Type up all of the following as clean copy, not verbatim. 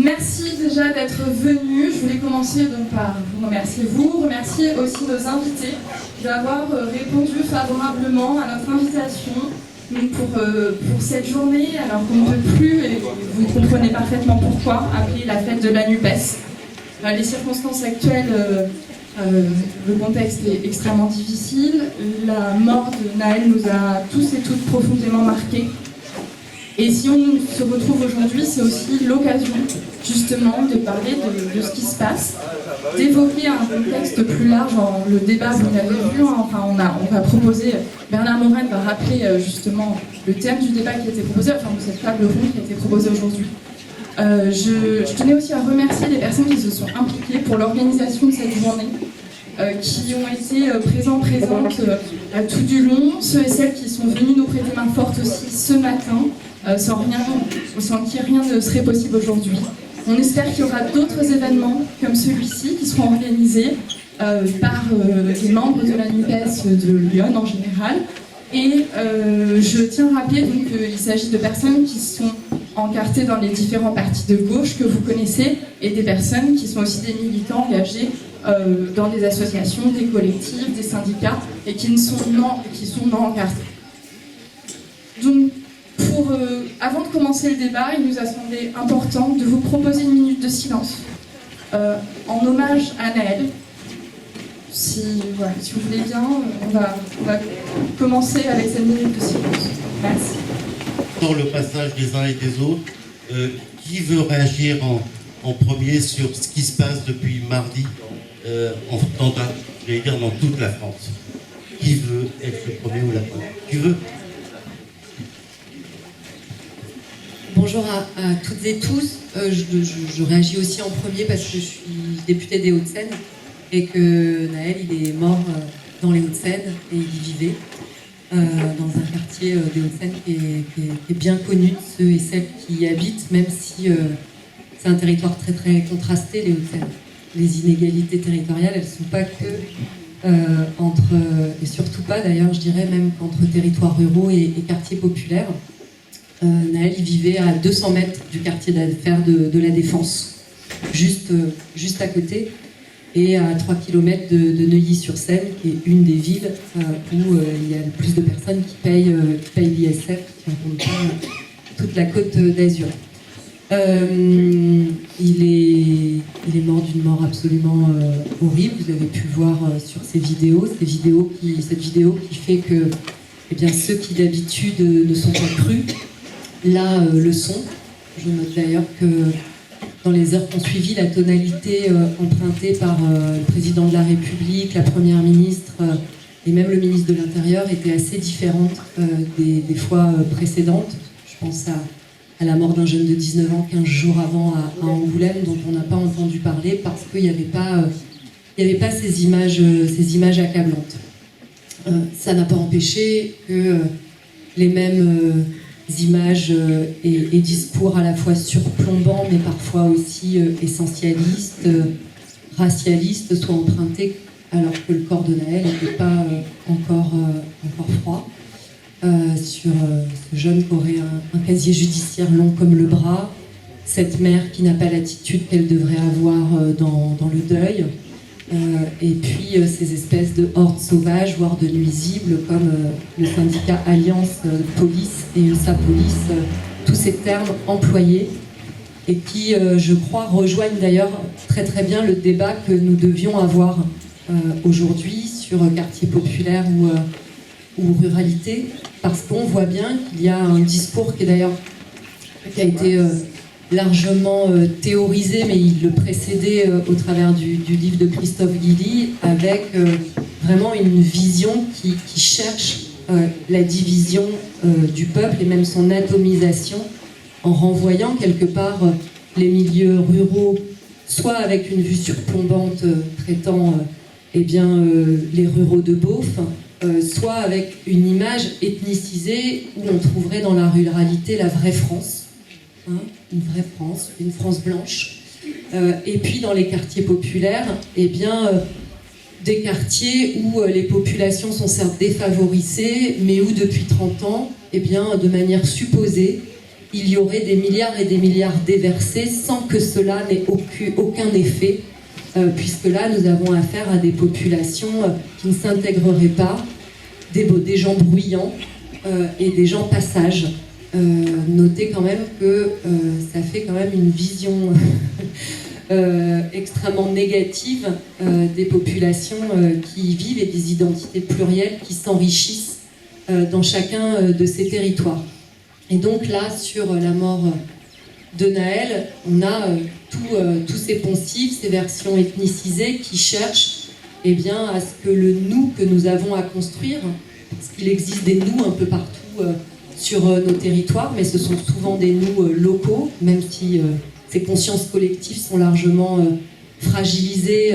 merci déjà d'être venus. Je voulais commencer donc par vous remercier aussi nos invités d'avoir répondu favorablement à notre invitation pour cette journée, alors qu'on ne peut plus, et vous comprenez parfaitement pourquoi, appeler la fête de la NUPES. Les circonstances actuelles, le contexte est extrêmement difficile. La mort de Naël nous a tous et toutes profondément marqués. Et si on se retrouve aujourd'hui, c'est aussi l'occasion justement de parler de ce qui se passe, d'évoquer un contexte plus large. Le débat, vous l'avez vu, enfin, on va proposer, Bernard Morel va rappeler justement le thème du débat qui a été proposé, enfin de cette table ronde qui a été proposée aujourd'hui. Je tenais aussi à remercier les personnes qui se sont impliquées pour l'organisation de cette journée, qui ont été présentes tout du long, ceux et celles qui sont venus nous prêter main forte aussi ce matin, sans qui rien ne serait possible aujourd'hui. On espère qu'il y aura d'autres événements comme celui-ci qui seront organisés par les membres de la NUPES de Lyon en général. Et je tiens à rappeler qu'il s'agit de personnes qui sont encartées dans les différents partis de gauche que vous connaissez et des personnes qui sont aussi des militants engagés dans des associations, des collectifs, des syndicats et qui sont non encartés. Donc, avant de commencer le débat, il nous a semblé important de vous proposer une minute de silence en hommage à Naël. Si vous voulez bien, on va commencer avec cette minute de silence. Merci. Dans le passage des uns et des autres, qui veut réagir en premier sur ce qui se passe depuis mardi dans toute la France? Qui veut être le premier ou la première? Tu veux? Bonjour à toutes et tous. Je réagis aussi en premier parce que je suis députée des Hauts-de-Seine et que Naël, il est mort dans les Hauts-de-Seine et il y vivait dans un quartier des Hauts-de-Seine qui est bien connu de ceux et celles qui y habitent, même si c'est un territoire très très contrasté, les Hauts-de-Seine. Les inégalités territoriales, elles ne sont pas que et surtout pas d'ailleurs, je dirais même qu'entre territoires ruraux et quartiers populaires. Naël, il vivait à 200 mètres du quartier d'affaires de la Défense, juste à côté, et à 3 km de Neuilly-sur-Seine, qui est une des villes où il y a le plus de personnes qui payent l'ISF, qui ne compte pas toute la côte d'Azur. Il est mort d'une mort absolument horrible. Vous avez pu le voir sur cette vidéo qui fait que ceux qui d'habitude ne sont pas crus, là, le son. Je note d'ailleurs que dans les heures qui ont suivi, la tonalité empruntée par le président de la République, la première ministre et même le ministre de l'Intérieur était assez différente des fois précédentes. Je pense à la mort d'un jeune de 19 ans 15 jours avant à Angoulême, dont on n'a pas entendu parler parce qu'il n'y avait pas ces images accablantes. Ça n'a pas empêché que les mêmes images et discours à la fois surplombants mais parfois aussi essentialistes, racialistes soient empruntés alors que le corps de Naël n'était pas encore froid. Sur ce jeune qui aurait un casier judiciaire long comme le bras, cette mère qui n'a pas l'attitude qu'elle devrait avoir dans le deuil, et puis ces espèces de hordes sauvages, voire de nuisibles, comme le syndicat Alliance Police et USA Police, tous ces termes employés, et qui, je crois, rejoignent d'ailleurs très très bien le débat que nous devions avoir aujourd'hui sur quartier populaire ou ruralité, parce qu'on voit bien qu'il y a un discours qui a été largement théorisé, mais il le précédait au travers du livre de Christophe Guilly, avec vraiment une vision qui cherche la division du peuple et même son atomisation, en renvoyant quelque part les milieux ruraux, soit avec une vue surplombante traitant les ruraux de beauf, soit avec une image ethnicisée où on trouverait dans la ruralité la vraie France, une vraie France, une France blanche. Et puis dans les quartiers populaires, des quartiers où les populations sont certes défavorisées, mais où depuis 30 ans, de manière supposée, il y aurait des milliards et des milliards déversés sans que cela n'ait aucun effet, puisque là, nous avons affaire à des populations qui ne s'intégreraient pas, des gens bruyants et des gens passages. Notez quand même que ça fait quand même une vision extrêmement négative des populations qui y vivent et des identités plurielles qui s'enrichissent dans chacun de ces territoires. Et donc là, sur la mort de Nahel, on a tous ces poncifs, ces versions ethnicisées qui cherchent eh bien, à ce que le nous que nous avons à construire, parce qu'il existe des nous un peu partout sur nos territoires, mais ce sont souvent des nous locaux, même si ces consciences collectives sont largement fragilisées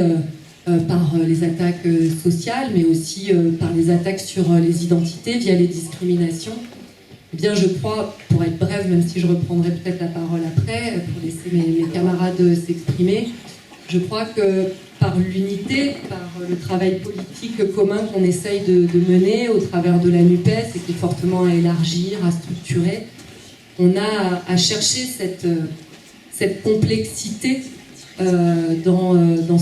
par les attaques sociales, mais aussi par les attaques sur les identités via les discriminations. Eh bien, je crois, pour être brève, même si je reprendrai peut-être la parole après, pour laisser mes camarades s'exprimer, je crois que par l'unité, par le travail politique commun qu'on essaye de mener au travers de la NUPES et qui est fortement à élargir, à structurer, on a à chercher cette complexité dans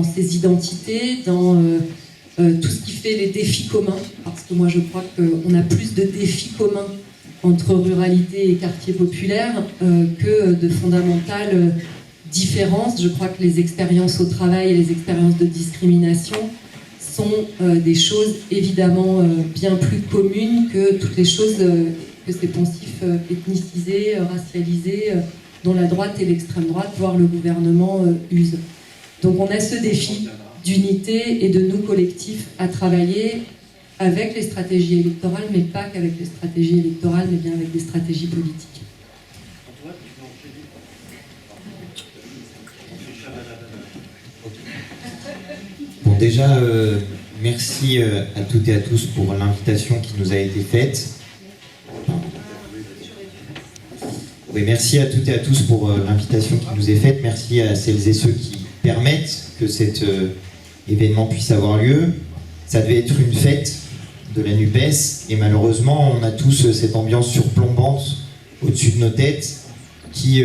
ces identités, dans tout ce qui fait les défis communs, parce que moi je crois qu'on a plus de défis communs entre ruralité et quartier populaire que de fondamentales différences. Je crois que les expériences au travail et les expériences de discrimination sont des choses évidemment bien plus communes que toutes les choses que ces poncifs ethnicisés, racialisés, dont la droite et l'extrême droite, voire le gouvernement, usent. Donc on a ce défi d'unité et de nous collectifs à travailler avec les stratégies électorales, mais pas qu'avec les stratégies électorales, mais bien avec des stratégies politiques. Bon, déjà, merci à toutes et à tous pour l'invitation qui nous a été faite. Oui, merci à toutes et à tous pour l'invitation qui nous est faite. Merci à celles et ceux qui permettent que cet événement puisse avoir lieu. Ça devait être une fête de la NUPES et malheureusement, on a tous cette ambiance surplombante au-dessus de nos têtes qui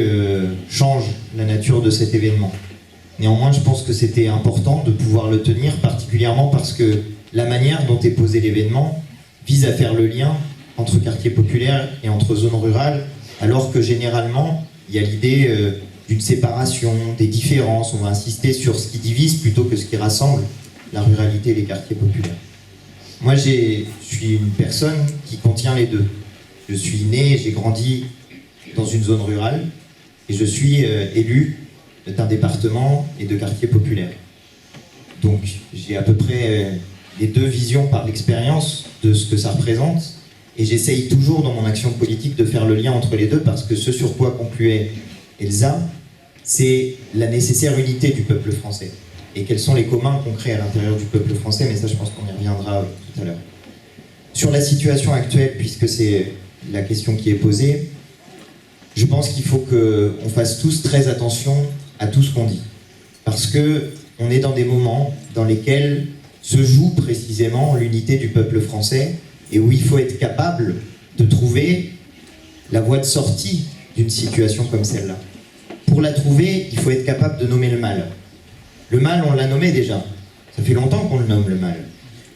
change la nature de cet événement. Néanmoins, je pense que c'était important de pouvoir le tenir, particulièrement parce que la manière dont est posé l'événement vise à faire le lien entre quartiers populaires et entre zones rurales, alors que généralement, il y a l'idée d'une séparation, des différences. On va insister sur ce qui divise plutôt que ce qui rassemble la ruralité et les quartiers populaires. Moi, je suis une personne qui contient les deux. Je suis né, j'ai grandi dans une zone rurale et je suis élu d'un département et de quartier populaire. Donc, j'ai à peu près les deux visions par l'expérience de ce que ça représente. Et j'essaye toujours dans mon action politique de faire le lien entre les deux parce que ce sur quoi concluait Elsa, c'est la nécessaire unité du peuple français. Et quels sont les communs qu'on crée à l'intérieur du peuple français, mais ça je pense qu'on y reviendra tout à l'heure. Sur la situation actuelle, puisque c'est la question qui est posée, je pense qu'il faut qu'on fasse tous très attention à tout ce qu'on dit. Parce qu'on est dans des moments dans lesquels se joue précisément l'unité du peuple français et où il faut être capable de trouver la voie de sortie d'une situation comme celle-là. Pour la trouver, il faut être capable de nommer le mal. Le mal, on l'a nommé déjà. Ça fait longtemps qu'on le nomme, le mal.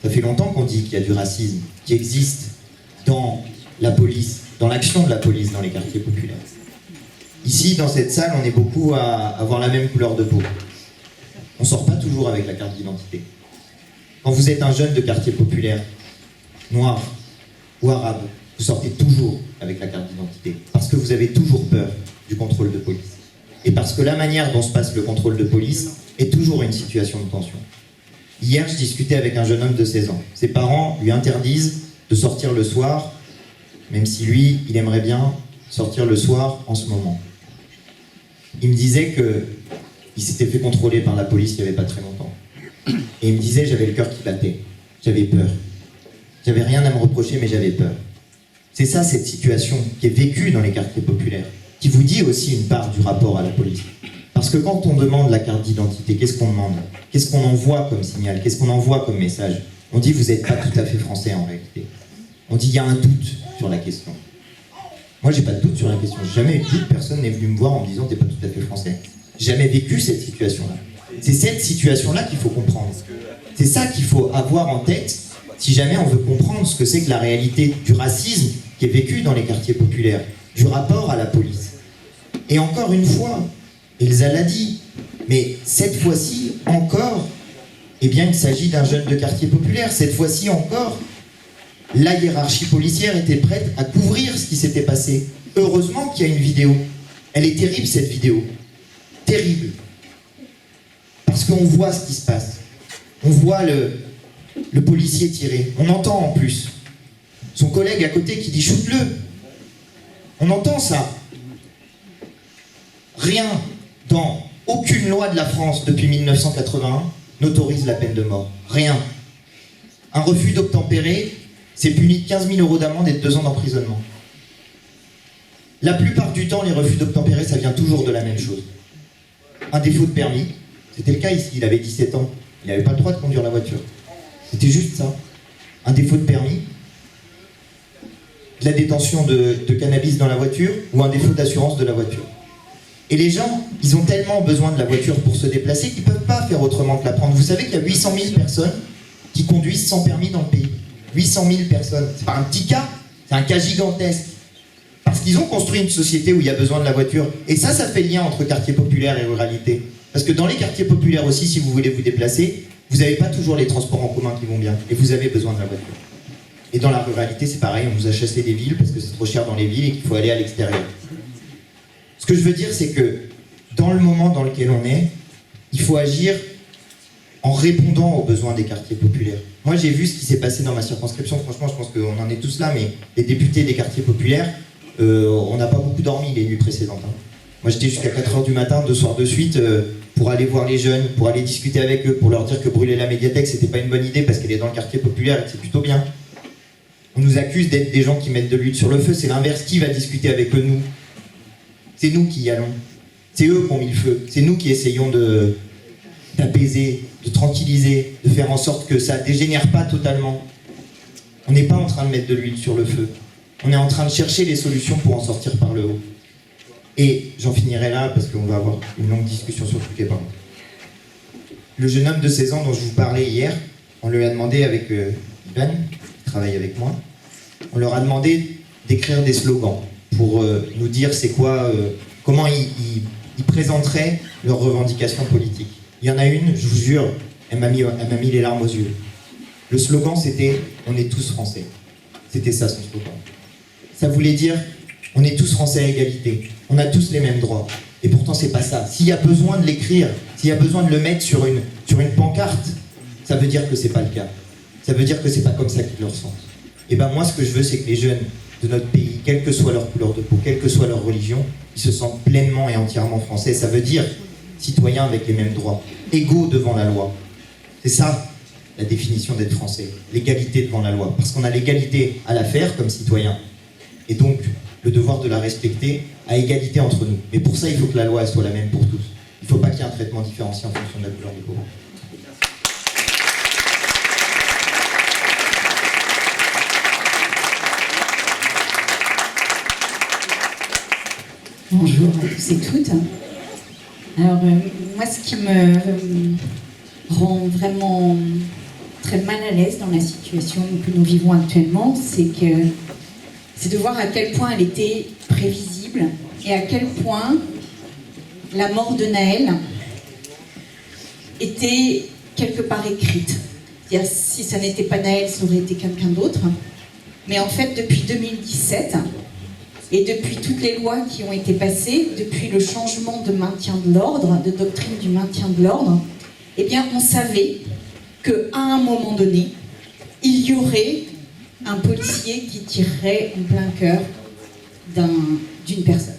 Ça fait longtemps qu'on dit qu'il y a du racisme qui existe dans la police, dans l'action de la police dans les quartiers populaires. Ici, dans cette salle, on est beaucoup à avoir la même couleur de peau. On ne sort pas toujours avec la carte d'identité. Quand vous êtes un jeune de quartier populaire, noir ou arabe, vous sortez toujours avec la carte d'identité parce que vous avez toujours peur du contrôle de police et parce que la manière dont se passe le contrôle de police est toujours une situation de tension. Hier, je discutais avec un jeune homme de 16 ans. Ses parents lui interdisent de sortir le soir, même si lui, il aimerait bien sortir le soir en ce moment. Il me disait qu'il s'était fait contrôler par la police il n'y avait pas très longtemps. Et il me disait, j'avais le cœur qui battait, j'avais peur. J'avais rien à me reprocher, mais j'avais peur. C'est ça, cette situation qui est vécue dans les quartiers populaires, qui vous dit aussi une part du rapport à la police. Parce que quand on demande la carte d'identité, qu'est-ce qu'on demande? Qu'est-ce qu'on envoie comme signal? Qu'est-ce qu'on envoie comme message? On dit, vous n'êtes pas tout à fait français en réalité. On dit, il y a un doute sur la question. Moi, j'ai pas de doute sur la question. Jamais une personne n'est venue me voir en me disant t'es pas tout à fait français. J'ai jamais vécu cette situation-là. C'est cette situation-là qu'il faut comprendre. C'est ça qu'il faut avoir en tête si jamais on veut comprendre ce que c'est que la réalité du racisme qui est vécu dans les quartiers populaires, du rapport à la police. Et encore une fois, Elsa l'a dit, mais cette fois-ci encore, eh bien, il s'agit d'un jeune de quartier populaire. Cette fois-ci encore, la hiérarchie policière était prête à couvrir ce qui s'était passé. Heureusement qu'il y a une vidéo. Elle est terrible, cette vidéo. Terrible. Parce qu'on voit ce qui se passe. On voit le policier tirer. On entend en plus son collègue à côté qui dit « shoot-le ». On entend ça. Rien dans aucune loi de la France depuis 1981 n'autorise la peine de mort. Rien. Un refus d'obtempérer, c'est puni de 15 000 € d'amende et de 2 ans d'emprisonnement. La plupart du temps, les refus d'obtempérer, ça vient toujours de la même chose. Un défaut de permis. C'était le cas ici, il avait 17 ans. Il n'avait pas le droit de conduire la voiture. C'était juste ça. Un défaut de permis, de la détention de cannabis dans la voiture ou un défaut d'assurance de la voiture. Et les gens, ils ont tellement besoin de la voiture pour se déplacer qu'ils ne peuvent pas faire autrement que la prendre. Vous savez qu'il y a 800 000 personnes qui conduisent sans permis dans le pays. 800 000 personnes. C'est pas un petit cas, c'est un cas gigantesque. Parce qu'ils ont construit une société où il y a besoin de la voiture. Et ça fait le lien entre quartier populaire et ruralité. Parce que dans les quartiers populaires aussi, si vous voulez vous déplacer, vous n'avez pas toujours les transports en commun qui vont bien. Et vous avez besoin de la voiture. Et dans la ruralité, c'est pareil, on nous a chassé des villes parce que c'est trop cher dans les villes et qu'il faut aller à l'extérieur. Ce que je veux dire, c'est que dans le moment dans lequel on est, il faut agir en répondant aux besoins des quartiers populaires. Moi, j'ai vu ce qui s'est passé dans ma circonscription. Franchement, je pense qu'on en est tous là, mais les députés des quartiers populaires, on n'a pas beaucoup dormi les nuits précédentes. Hein. Moi, j'étais jusqu'à 4h du matin, 2 soirs de suite, pour aller voir les jeunes, pour aller discuter avec eux, pour leur dire que brûler la médiathèque, c'était pas une bonne idée parce qu'elle est dans le quartier populaire et que c'est plutôt bien. On nous accuse d'être des gens qui mettent de l'huile sur le feu. C'est l'inverse. Qui va discuter avec eux, nous? C'est nous qui y allons. C'est eux qui ont mis le feu. C'est nous qui essayons d'apaiser, de tranquilliser, de faire en sorte que ça ne dégénère pas totalement. On n'est pas en train de mettre de l'huile sur le feu. On est en train de chercher les solutions pour en sortir par le haut. Et j'en finirai là parce qu'on va avoir une longue discussion sur toutes les bancs. Le jeune homme de 16 ans dont je vous parlais hier, on lui a demandé avec Ivan, qui travaille avec moi, on leur a demandé d'écrire des slogans pour nous dire c'est quoi, comment ils présenteraient leurs revendications politiques. Il y en a une, je vous jure, elle m'a mis les larmes aux yeux. Le slogan c'était « On est tous français ». C'était ça son slogan. Ça voulait dire « On est tous français à égalité, on a tous les mêmes droits ». Et pourtant c'est pas ça. S'il y a besoin de l'écrire, s'il y a besoin de le mettre sur une pancarte, ça veut dire que c'est pas le cas. Ça veut dire que c'est pas comme ça qu'ils le ressentent. Et ben moi ce que je veux c'est que les jeunes de notre pays, quelle que soit leur couleur de peau, quelle que soit leur religion, ils se sentent pleinement et entièrement français. Ça veut dire citoyens avec les mêmes droits, égaux devant la loi. C'est ça la définition d'être français, l'égalité devant la loi. Parce qu'on a l'égalité à la faire comme citoyen, et donc le devoir de la respecter à égalité entre nous. Mais pour ça, il faut que la loi elle soit la même pour tous. Il ne faut pas qu'il y ait un traitement différencié en fonction de la couleur de peau. Bonjour à tous et toutes. Alors, moi, ce qui me rend vraiment très mal à l'aise dans la situation que nous vivons actuellement, c'est de voir à quel point elle était prévisible et à quel point la mort de Naël était quelque part écrite. C'est-à-dire, si ça n'était pas Naël, ça aurait été quelqu'un d'autre. Mais en fait, depuis 2017, et depuis toutes les lois qui ont été passées, depuis le changement de maintien de l'ordre, de doctrine du maintien de l'ordre, eh bien, on savait qu'à un moment donné, il y aurait un policier qui tirerait en plein cœur d'une personne.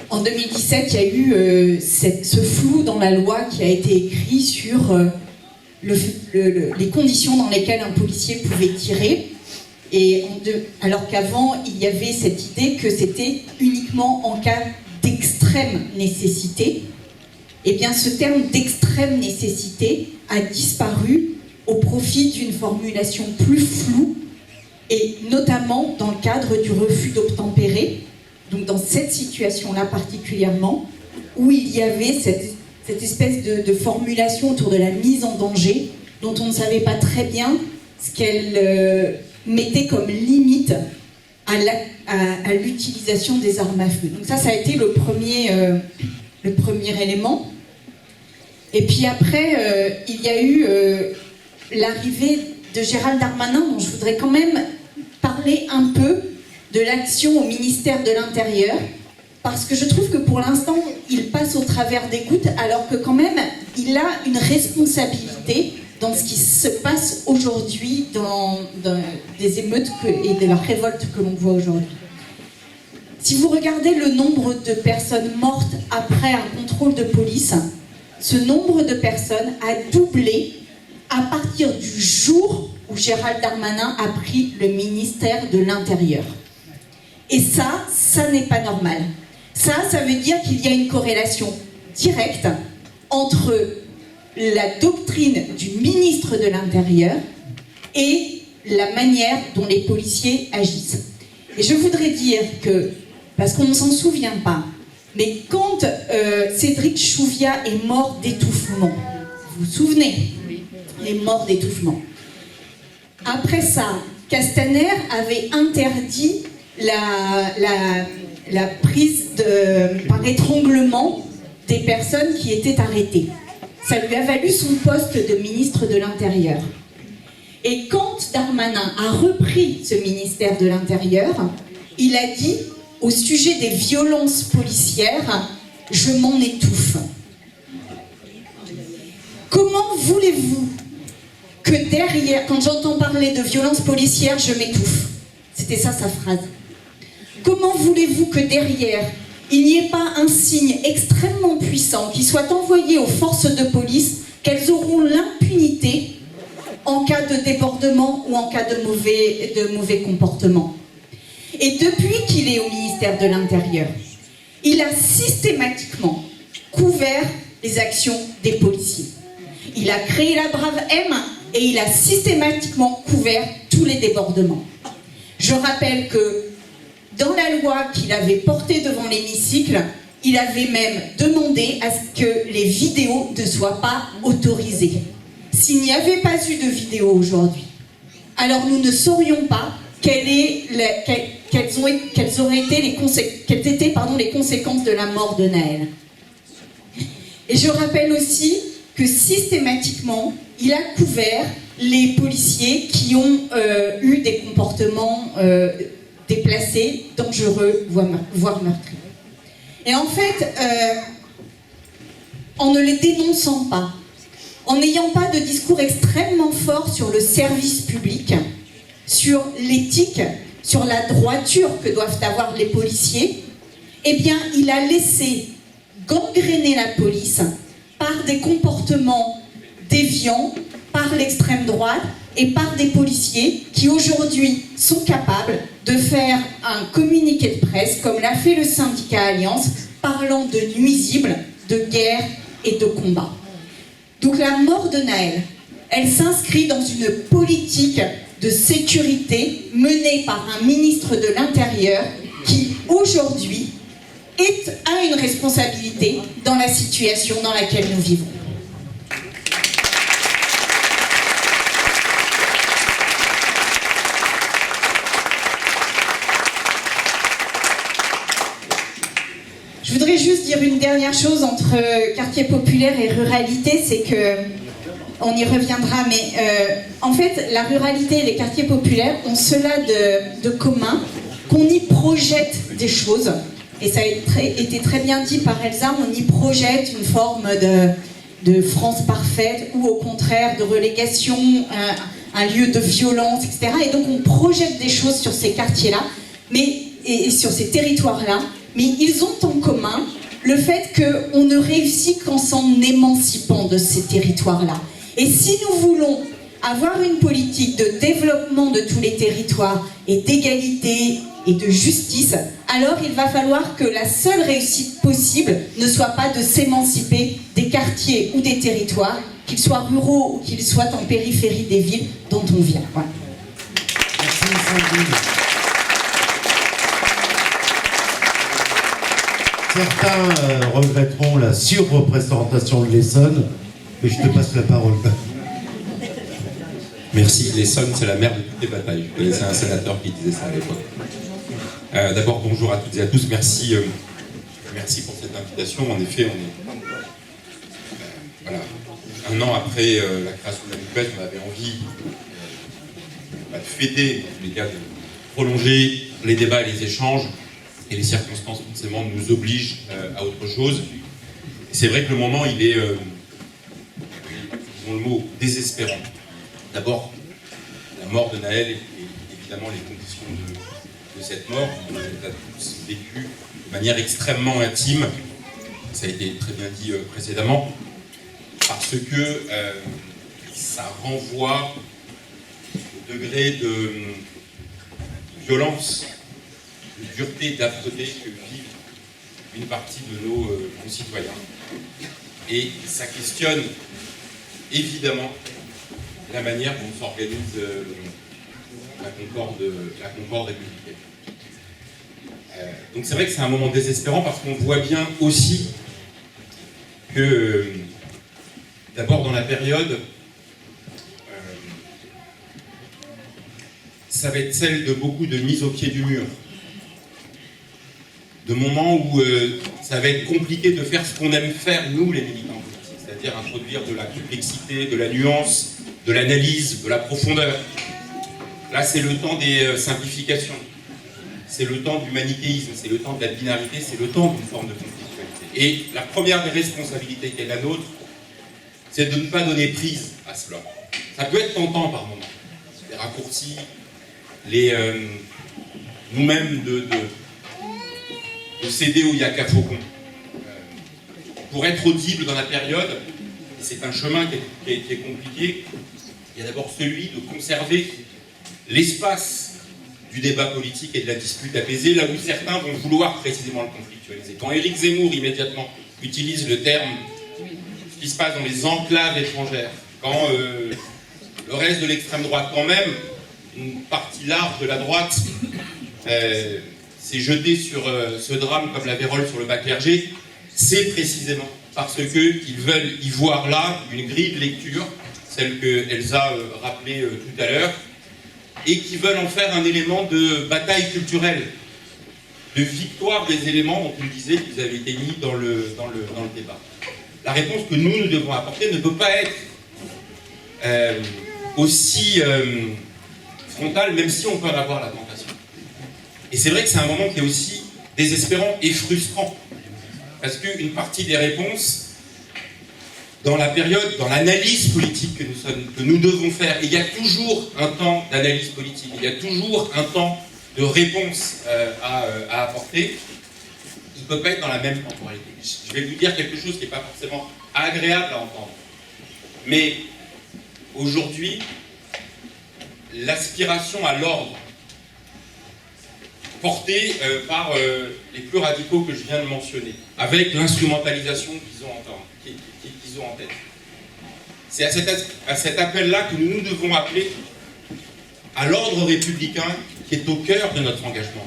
En 2017, il y a eu ce flou dans la loi qui a été écrit sur les conditions dans lesquelles un policier pouvait tirer. Alors qu'avant, il y avait cette idée que c'était uniquement en cas d'extrême nécessité. Eh bien, ce terme d'extrême nécessité a disparu au profit d'une formulation plus floue et notamment dans le cadre du refus d'obtempérer, donc dans cette situation-là particulièrement, où il y avait cette espèce de formulation autour de la mise en danger, dont on ne savait pas très bien ce qu'elle mettait comme limite à l'utilisation des armes à feu. Donc ça a été le premier élément. Et puis après, il y a eu l'arrivée de Gérald Darmanin, dont je voudrais quand même parler un peu de l'action au ministère de l'Intérieur, parce que je trouve que pour l'instant, il passe au travers des gouttes, alors que quand même, il a une responsabilité dans ce qui se passe aujourd'hui dans des émeutes et de la révolte que l'on voit aujourd'hui. Si vous regardez le nombre de personnes mortes après un contrôle de police, ce nombre de personnes a doublé à partir du jour où Gérald Darmanin a pris le ministère de l'Intérieur. Et ça n'est pas normal. Ça veut dire qu'il y a une corrélation directe entre la doctrine du ministre de l'Intérieur et la manière dont les policiers agissent. Et je voudrais dire que, parce qu'on ne s'en souvient pas, mais quand Cédric Chouviat est mort d'étouffement, vous vous souvenez, il est mort d'étouffement. Après ça, Castaner avait interdit la prise par étranglement des personnes qui étaient arrêtées. Ça lui a valu son poste de ministre de l'Intérieur. Et quand Darmanin a repris ce ministère de l'Intérieur, il a dit, au sujet des violences policières, je m'en étouffe. Comment voulez-vous que derrière, quand j'entends parler de violences policières, je m'étouffe? C'était ça sa phrase. Comment voulez-vous que derrière, il n'y ait pas un signe extrêmement puissant qui soit envoyé aux forces de police qu'elles auront l'impunité en cas de débordement ou en cas de mauvais comportement? Et depuis qu'il est au ministère de l'Intérieur, il a systématiquement couvert les actions des policiers. Il a créé la Brave M et il a systématiquement couvert tous les débordements. Je rappelle que dans la loi qu'il avait portée devant l'hémicycle, il avait même demandé à ce que les vidéos ne soient pas autorisées. S'il n'y avait pas eu de vidéo aujourd'hui, alors nous ne saurions pas quelles étaient les conséquences de la mort de Nahel. Et je rappelle aussi que systématiquement, il a couvert les policiers qui ont eu des comportements déplacés, dangereux, voire meurtriers. Et en fait, en ne les dénonçant pas, en n'ayant pas de discours extrêmement fort sur le service public, sur l'éthique, sur la droiture que doivent avoir les policiers, eh bien, il a laissé gangréner la police par des comportements déviants, par l'extrême droite et par des policiers qui aujourd'hui sont capables de faire un communiqué de presse, comme l'a fait le syndicat Alliance, parlant de nuisibles, de guerre et de combat. Donc la mort de Nahel, elle s'inscrit dans une politique de sécurité menée par un ministre de l'Intérieur qui, aujourd'hui, a une responsabilité dans la situation dans laquelle nous vivons. Je voudrais juste dire une dernière chose entre quartier populaire et ruralité, c'est que, on y reviendra, mais en fait, la ruralité et les quartiers populaires ont cela de commun, qu'on y projette des choses, et ça a été très bien dit par Elsa, on y projette une forme de France parfaite, ou au contraire de relégation, un lieu de violence, etc. Et donc on projette des choses sur ces quartiers-là, et sur ces territoires-là, mais ils ont en commun le fait qu'on ne réussit qu'en s'en émancipant de ces territoires-là. Et si nous voulons avoir une politique de développement de tous les territoires et d'égalité et de justice, alors il va falloir que la seule réussite possible ne soit pas de s'émanciper des quartiers ou des territoires, qu'ils soient ruraux ou qu'ils soient en périphérie des villes dont on vient. Voilà. Merci. incendie. Certains regretteront la surreprésentation de l'Essonne, mais je te passe la parole. Merci. L'Essonne, c'est la mère de toutes les batailles. Je connaissais un sénateur qui disait ça à l'époque. D'abord, bonjour à toutes et à tous. Merci, merci pour cette invitation. En effet, on est voilà, un an après la création de la Nupes, on avait envie de fêter, en tous les cas, de prolonger les débats et les échanges. Et les circonstances, forcément, nous obligent à autre chose. C'est vrai que le moment, il est, disons le mot, désespérant. D'abord, la mort de Nahel et évidemment les conditions de cette mort, on les a tous vécues de manière extrêmement intime. Ça a été très bien dit précédemment, parce que ça renvoie au degré de violence, de dureté, d'âpreté que vivent une partie de nos concitoyens. Et ça questionne évidemment la manière dont s'organise la concorde républicaine. Donc c'est vrai que c'est un moment désespérant parce qu'on voit bien aussi que, d'abord dans la période, ça va être celle de beaucoup de mise au pied du mur. De moments où ça va être compliqué de faire ce qu'on aime faire, nous, les militants politiques, c'est-à-dire introduire de la complexité, de la nuance, de l'analyse, de la profondeur. Là, c'est le temps des simplifications, c'est le temps du manichéisme, c'est le temps de la binarité, c'est le temps d'une forme de conflictualité. Et la première des responsabilités qui est la nôtre, c'est de ne pas donner prise à cela. Ça peut être tentant par moments, les raccourcis, nous-mêmes de céder au yaka faucon. Pour être audible dans la période, et c'est un chemin qui est compliqué, il y a d'abord celui de conserver l'espace du débat politique et de la dispute apaisée, là où certains vont vouloir précisément le conflictualiser. Quand Éric Zemmour, immédiatement, utilise le terme ce qui se passe dans les enclaves étrangères, quand le reste de l'extrême droite, quand même, une partie large de la droite, s'est jeté sur ce drame comme la vérole sur le bas clergé, c'est précisément parce qu'ils veulent y voir là une grille de lecture, celle que Elsa rappelait tout à l'heure, et qui veulent en faire un élément de bataille culturelle, de victoire des éléments dont on disait qu'ils avaient été mis dans le débat. La réponse que nous devons apporter ne peut pas être aussi frontale, même si on peut en avoir la tentation. Et c'est vrai que c'est un moment qui est aussi désespérant et frustrant, parce qu'une partie des réponses, dans la période, dans l'analyse politique que nous devons faire, il y a toujours un temps d'analyse politique, il y a toujours un temps de réponse à apporter, il ne peut pas être dans la même temporalité. Je vais vous dire quelque chose qui n'est pas forcément agréable à entendre, mais aujourd'hui, l'aspiration à l'ordre portée par les plus radicaux que je viens de mentionner, avec l'instrumentalisation qu'ils ont en tête. C'est à cet appel-là que nous devons appeler à l'ordre républicain qui est au cœur de notre engagement.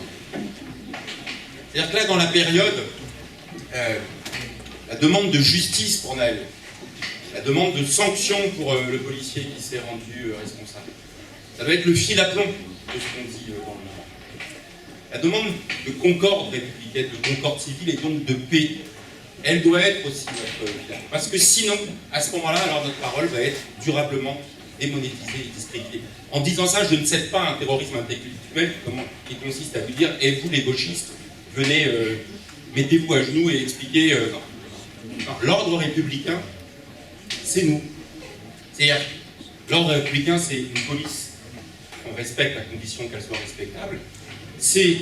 C'est-à-dire que là, dans la période, la demande de justice pour Nahel, la demande de sanction pour le policier qui s'est rendu responsable, ça doit être le fil à plomb de ce qu'on dit dans le moment. La demande de concorde républicaine, de concorde civile et donc de paix, elle doit être aussi notre fil. Parce que sinon, à ce moment-là, alors notre parole va être durablement démonétisée et discréditée. En disant ça, je ne cède pas à un terrorisme intellectuel qui consiste à vous dire, et vous les gauchistes, venez, mettez-vous à genoux et expliquez. Non, l'ordre républicain, c'est nous. C'est-à-dire, l'ordre républicain, c'est une police qu'on respecte à condition qu'elle soit respectable. C'est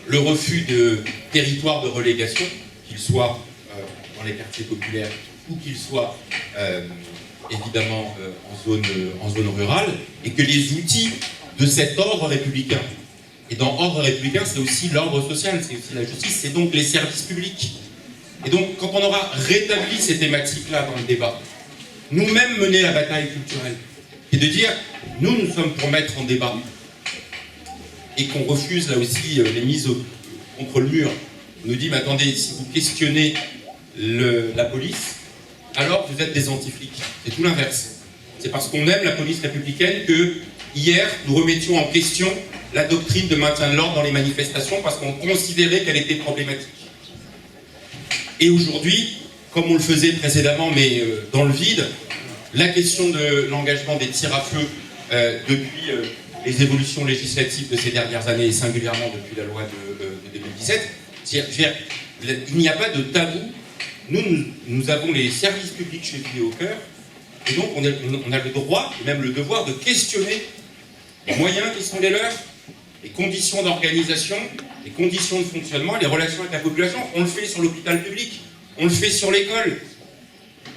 le refus de territoires de relégation, qu'ils soient dans les quartiers populaires ou qu'ils soient évidemment en zone rurale, et que les outils de cet ordre républicain, et dans ordre républicain, c'est aussi l'ordre social, c'est aussi la justice, c'est donc les services publics. Et donc, quand on aura rétabli ces thématiques-là dans le débat, nous-mêmes mener la bataille culturelle, et de dire, nous sommes pour mettre en débat et qu'on refuse là aussi les mises contre le mur. On nous dit, mais attendez, si vous questionnez la police, alors vous êtes des anti-flics. C'est tout l'inverse. C'est parce qu'on aime la police républicaine que hier, nous remettions en question la doctrine de maintien de l'ordre dans les manifestations parce qu'on considérait qu'elle était problématique. Et aujourd'hui, comme on le faisait précédemment, mais dans le vide, la question de l'engagement des tirs à feu depuis les évolutions législatives de ces dernières années, et singulièrement depuis la loi de 2017, il n'y a pas de tabou. Nous avons les services publics chez Vidéo au cœur, et donc on a le droit, et même le devoir, de questionner les moyens qui sont les leurs, les conditions d'organisation, les conditions de fonctionnement, les relations avec la population. On le fait sur l'hôpital public, on le fait sur l'école,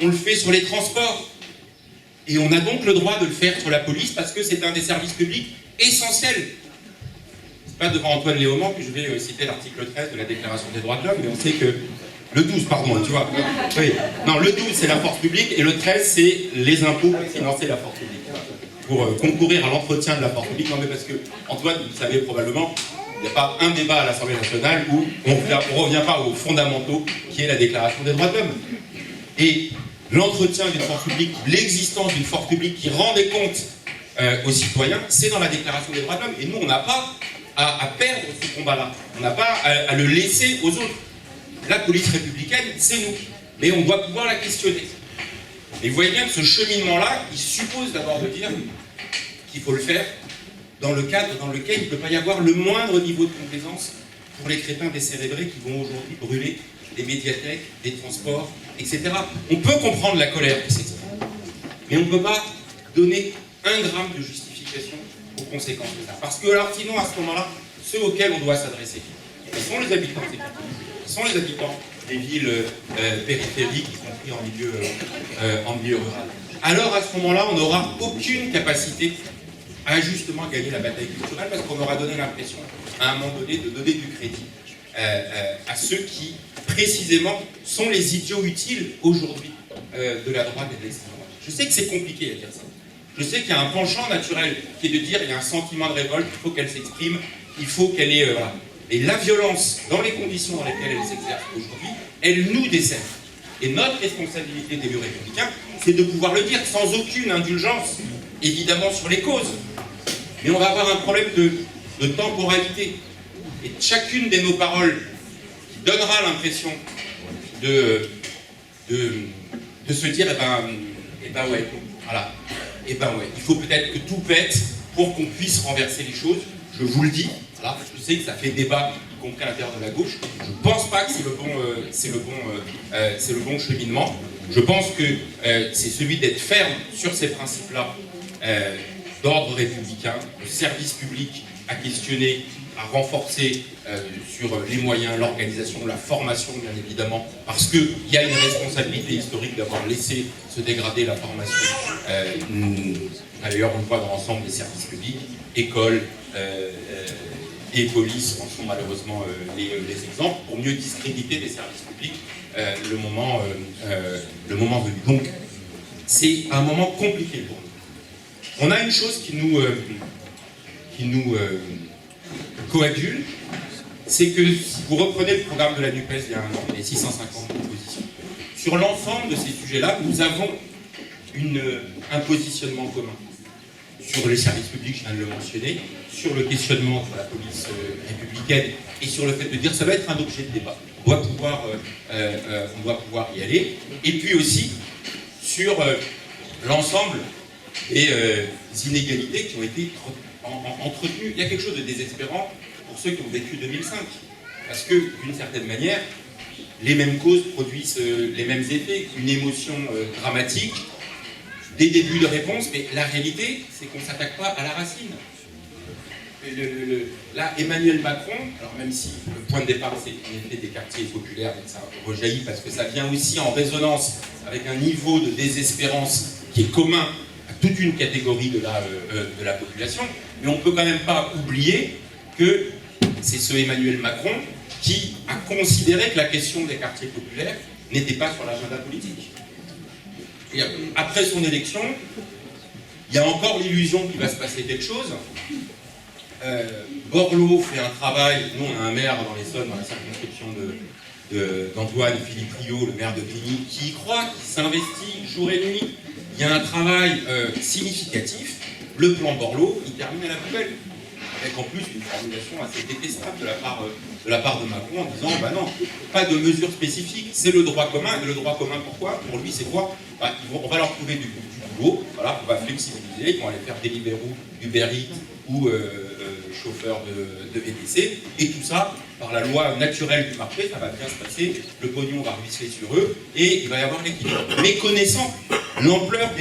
on le fait sur les transports. Et on a donc le droit de le faire sur la police parce que c'est un des services publics essentiels. C'est pas devant Antoine Léaumont que je vais citer l'article 13 de la Déclaration des droits de l'homme, mais on sait que... Le 12, pardon, tu vois. Oui. Non, le 12, c'est la force publique, et le 13, c'est les impôts pour financer la force publique. Pour concourir à l'entretien de la force publique. Non, mais parce que, Antoine, vous le savez probablement, il n'y a pas un débat à l'Assemblée nationale où on ne revient pas aux fondamentaux, qui est la Déclaration des droits de l'homme. Et l'entretien d'une force publique, l'existence d'une force publique qui rend des comptes aux citoyens, c'est dans la Déclaration des droits de l'homme. Et nous, on n'a pas à perdre ce combat-là. On n'a pas à le laisser aux autres. La police républicaine, c'est nous. Mais on doit pouvoir la questionner. Et vous voyez bien que ce cheminement-là, il suppose d'abord de dire qu'il faut le faire dans le cadre dans lequel il ne peut pas y avoir le moindre niveau de complaisance pour les crétins décérébrés qui vont aujourd'hui brûler des médiathèques, des transports, etc. On peut comprendre la colère qui s'exprime, mais on ne peut pas donner un gramme de justification aux conséquences de ça. Parce que alors sinon, à ce moment-là, ceux auxquels on doit s'adresser, ce sont les habitants des quartiers. Ce sont les habitants des villes périphériques, y compris en milieu rural. Alors à ce moment-là, on n'aura aucune capacité à justement gagner la bataille culturelle parce qu'on aura donné l'impression, à un moment donné, de donner du crédit à ceux qui, précisément, sont les idiots utiles aujourd'hui de la droite et de l'extrême droite. Je sais que c'est compliqué à dire ça. Je sais qu'il y a un penchant naturel qui est de dire qu'il y a un sentiment de révolte, il faut qu'elle s'exprime, il faut qu'elle ait... voilà. Et la violence, dans les conditions dans lesquelles elle s'exerce aujourd'hui, elle nous dessert. Et notre responsabilité d'élus républicains, c'est de pouvoir le dire sans aucune indulgence, évidemment sur les causes. Mais on va avoir un problème de temporalité. Et chacune de nos paroles qui donnera l'impression de se dire, eh ben ouais, voilà, eh ben ouais, il faut peut-être que tout pète pour qu'on puisse renverser les choses. Je vous le dis. Là, je sais que ça fait débat, y compris à l'intérieur de la gauche. Je ne pense pas que c'est le bon cheminement. Je pense que c'est celui d'être ferme sur ces principes-là d'ordre républicain, de service public à questionner, à renforcer sur les moyens, l'organisation, la formation, bien évidemment, parce qu'il y a une responsabilité historique d'avoir laissé se dégrader la formation. D'ailleurs, on le voit dans l'ensemble des services publics, écoles, et police en sont malheureusement les exemples pour mieux discréditer les services publics le moment venu. Donc c'est un moment compliqué pour nous. On a une chose qui nous coagule, c'est que si vous reprenez le programme de la NUPES il y a un an, les 650 propositions, sur l'ensemble de ces sujets-là, nous avons un positionnement commun. Sur les services publics, je viens de le mentionner, sur le questionnement sur la police républicaine et sur le fait de dire ça va être un objet de débat. On doit pouvoir y aller. Et puis aussi sur l'ensemble des inégalités qui ont été entretenues. Il y a quelque chose de désespérant pour ceux qui ont vécu 2005. Parce que, d'une certaine manière, les mêmes causes produisent les mêmes effets. Une émotion dramatique, des débuts de réponse, mais la réalité, c'est qu'on ne s'attaque pas à la racine. Là, Emmanuel Macron, alors même si le point de départ, c'est l'effet des quartiers populaires, mais ça rejaillit parce que ça vient aussi en résonance avec un niveau de désespérance qui est commun à toute une catégorie de la population, mais on ne peut quand même pas oublier que c'est ce Emmanuel Macron qui a considéré que la question des quartiers populaires n'était pas sur l'agenda politique. Et après son élection, il y a encore l'illusion qu'il va se passer quelque chose. Borloo fait un travail, nous on a un maire dans l'Essonne, dans la circonscription d'Antoine Philippe Rio, le maire de Grigny, qui y croit, qui s'investit jour et nuit. Il y a un travail significatif. Le plan Borloo, il termine à la poubelle. Avec en plus une formulation assez détestable de la part de Macron en disant bah non, pas de mesures spécifiques, c'est le droit commun. Et le droit commun, pourquoi? Pour lui, c'est quoi? On va leur trouver du boulot, voilà, on va flexibiliser, ils vont aller faire Deliveroo, Uber Eats ou chauffeur de VTC, et tout ça, par la loi naturelle du marché, ça va bien se passer, le pognon va ruisseler sur eux, et il va y avoir l'équilibre. Mais connaissant l'ampleur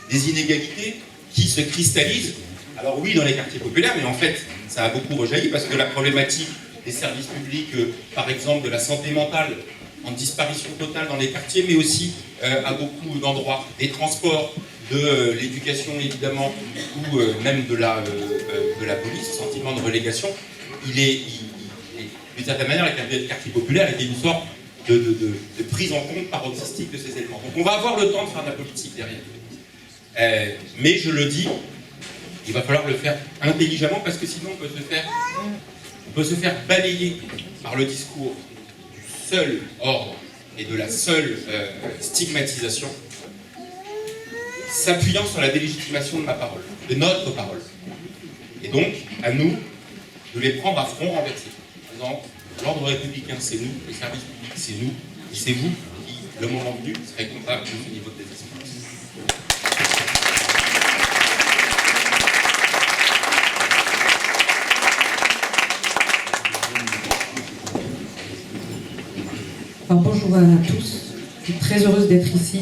des inégalités qui se cristallisent, alors oui, dans les quartiers populaires, mais en fait, ça a beaucoup rejailli, parce que la problématique des services publics, par exemple de la santé mentale, en disparition totale dans les quartiers, mais aussi à beaucoup d'endroits, des transports, de l'éducation évidemment, ou même de la police, sentiment de relégation, d'une certaine manière, les quartiers populaires étaient une sorte de prise en compte paroxystique de ces éléments. Donc on va avoir le temps de faire de la politique derrière. Mais je le dis, il va falloir le faire intelligemment, parce que sinon on peut se faire balayer par le discours du seul ordre et de la seule stigmatisation, s'appuyant sur la délégitimation de ma parole, de notre parole. Et donc, à nous de les prendre à front renversé. En disant, l'ordre républicain, c'est nous, les services publics, c'est nous, et c'est vous qui, le moment venu, serez comptable de ce niveau de désespoir. Alors, bonjour à tous, je suis très heureuse d'être ici.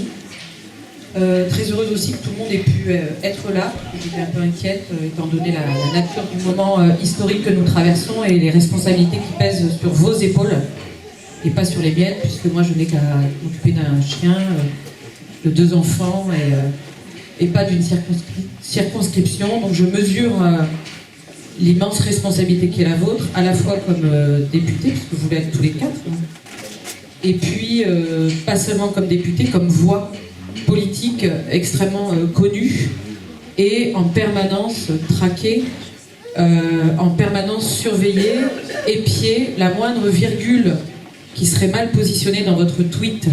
Très heureuse aussi que tout le monde ait pu être là. J'étais un peu inquiète étant donné la nature du moment historique que nous traversons et les responsabilités qui pèsent sur vos épaules et pas sur les miennes, puisque moi je n'ai qu'à m'occuper d'un chien, de 2 enfants et pas d'une circonscription. Donc je mesure l'immense responsabilité qui est la vôtre, à la fois comme député, puisque vous l'êtes tous les 4, et puis pas seulement comme député, comme voix politique extrêmement connue et en permanence traquée, en permanence surveillée, épiée. La moindre virgule qui serait mal positionnée dans votre tweet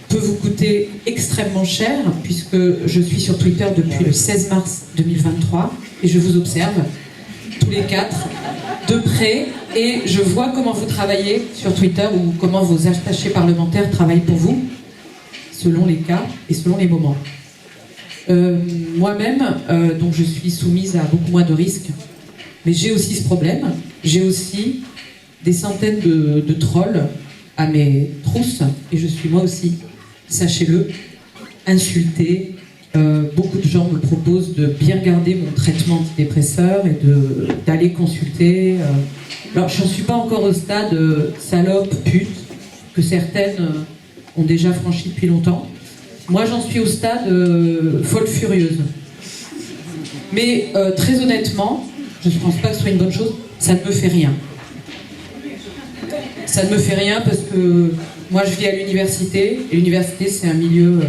peut vous coûter extrêmement cher, puisque je suis sur Twitter depuis le 16 mars 2023 et je vous observe tous les 4 de près et je vois comment vous travaillez sur Twitter ou comment vos attachés parlementaires travaillent pour vous, selon les cas et selon les moments. Moi-même, donc je suis soumise à beaucoup moins de risques, mais j'ai aussi ce problème. J'ai aussi des centaines de trolls à mes trousses, et je suis moi aussi, sachez-le, insultée. Beaucoup de gens me proposent de bien garder mon traitement antidépresseur et d'aller consulter. Alors, je n'en suis pas encore au stade salope, pute, que certaines ont déjà franchi depuis longtemps. Moi, j'en suis au stade folle furieuse. Mais très honnêtement, je ne pense pas que ce soit une bonne chose, ça ne me fait rien. Ça ne me fait rien parce que moi, je vis à l'université. Et l'université, c'est un milieu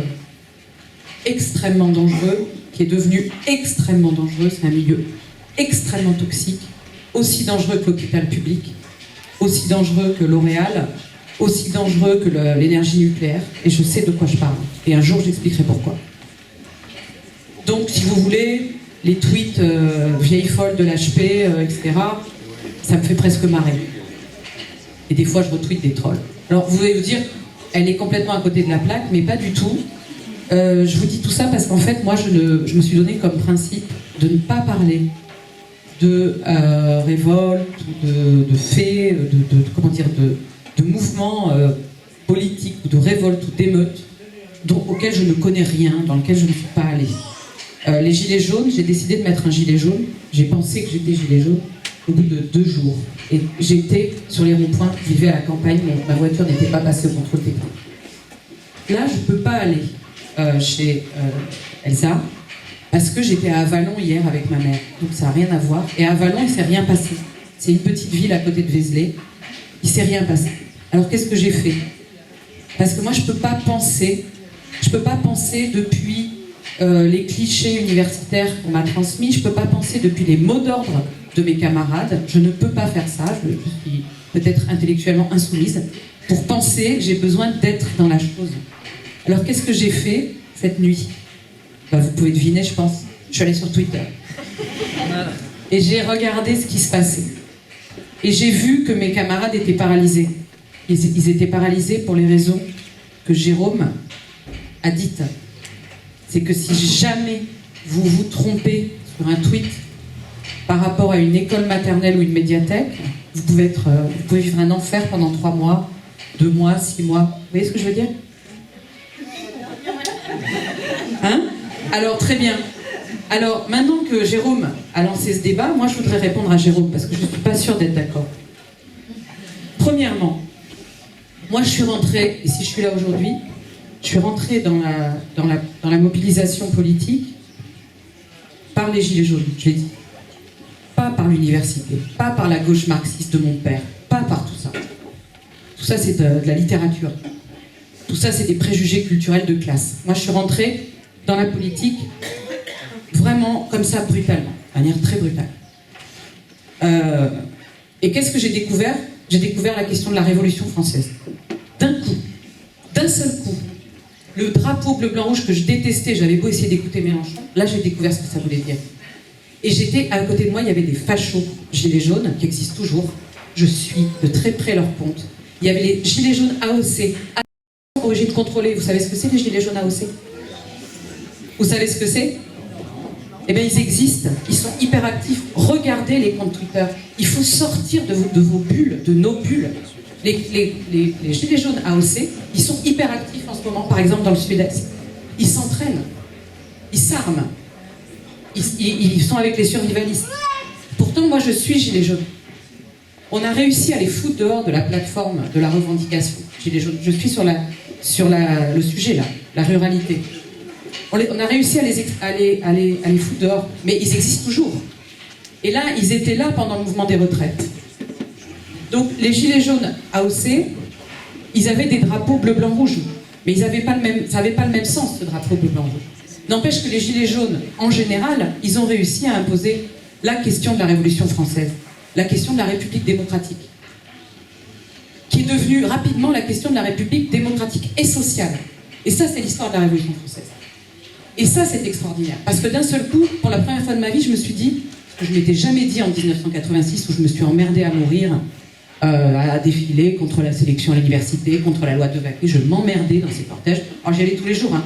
extrêmement dangereux, qui est devenu extrêmement dangereux. C'est un milieu extrêmement toxique, aussi dangereux que l'hôpital public, aussi dangereux que L'Oréal, aussi dangereux que l'énergie nucléaire, et je sais de quoi je parle. Et un jour, j'expliquerai pourquoi. Donc, si vous voulez, les tweets vieilles folles de l'HP, etc., ça me fait presque marrer. Et des fois, je retweete des trolls. Alors, vous allez vous dire, elle est complètement à côté de la plaque, mais pas du tout. Je vous dis tout ça parce qu'en fait, moi, je me suis donné comme principe de ne pas parler de révolte, de faits, de mouvements politiques, ou de révolte, ou d'émeutes, auxquels je ne connais rien, dans lesquels je ne suis pas allée. Les gilets jaunes, j'ai décidé de mettre un gilet jaune. J'ai pensé que j'étais gilet jaune au bout de 2 jours. Et j'étais sur les ronds-points, je vivais à la campagne, ma voiture n'était pas passée au contrôle technique. Là, je ne peux pas aller chez Elsa, parce que j'étais à Avallon hier avec ma mère. Donc ça n'a rien à voir. Et à Avallon, il ne s'est rien passé. C'est une petite ville à côté de Vézelay. Il ne s'est rien passé. Alors qu'est-ce que j'ai fait? Parce que moi, je ne peux pas penser depuis les clichés universitaires qu'on m'a transmis. Je ne peux pas penser depuis les mots d'ordre de mes camarades. Je ne peux pas faire ça. Je suis peut-être intellectuellement insoumise pour penser que j'ai besoin d'être dans la chose. Alors qu'est-ce que j'ai fait cette nuit? Vous pouvez deviner, je pense. Je suis allée sur Twitter. Et j'ai regardé ce qui se passait. Et j'ai vu que mes camarades étaient paralysés. Ils étaient paralysés pour les raisons que Jérôme a dites. C'est que si jamais vous vous trompez sur un tweet par rapport à une école maternelle ou une médiathèque, vous pouvez vivre un enfer pendant 3 mois, 2 mois, 6 mois. Vous voyez ce que je veux dire? Hein? Alors, très bien. Alors, maintenant que Jérôme a lancé ce débat, moi je voudrais répondre à Jérôme, parce que je ne suis pas sûre d'être d'accord. Premièrement, moi je suis rentrée, et si je suis là aujourd'hui, je suis rentrée dans la mobilisation politique par les Gilets jaunes, je l'ai dit. Pas par l'université, pas par la gauche marxiste de mon père, pas par tout ça. Tout ça c'est de la littérature. Tout ça c'est des préjugés culturels de classe. Moi je suis rentrée dans la politique vraiment comme ça, brutalement, de manière très brutale. Et qu'est-ce que j'ai découvert? J'ai découvert la question de la Révolution française. D'un coup, d'un seul coup, le drapeau bleu-blanc-rouge que je détestais, j'avais beau essayer d'écouter Mélenchon, là j'ai découvert ce que ça voulait dire. Et j'étais, à côté de moi, il y avait des fachos gilets jaunes, qui existent toujours. Je suis de très près leur compte. Il y avait les gilets jaunes AOC, origine contrôlée. Vous savez ce que c'est, les gilets jaunes AOC? Vous savez ce que c'est? Eh bien, ils existent, ils sont hyper actifs. Regardez les comptes Twitter. Il faut sortir de vos bulles, de nos bulles. Les gilets jaunes AOC, ils sont hyper actifs en ce moment, par exemple dans le sud-est. Ils s'entraînent, ils s'arment, ils sont avec les survivalistes. Pourtant, moi, je suis gilet jaune. On a réussi à les foutre dehors de la plateforme de la revendication. Gilets jaunes. Je suis sur le sujet, là, la ruralité. On a réussi à les foutre dehors, mais ils existent toujours. Et là, ils étaient là pendant le mouvement des retraites. Donc, les gilets jaunes AOC, ils avaient des drapeaux bleu, blanc, rouge. Mais ça n'avait pas le même sens, ce drapeau bleu, blanc, rouge. N'empêche que les gilets jaunes, en général, ils ont réussi à imposer la question de la Révolution française, la question de la République démocratique, qui est devenue rapidement la question de la République démocratique et sociale. Et ça, c'est l'histoire de la Révolution française. Et ça, c'est extraordinaire. Parce que d'un seul coup, pour la première fois de ma vie, je me suis dit, ce que je ne m'étais jamais dit en 1986, où je me suis emmerdée à mourir, à défiler contre la sélection à l'université, contre la loi de Vaquet. Je m'emmerdais dans ces cortèges. Alors j'y allais tous les jours. Hein.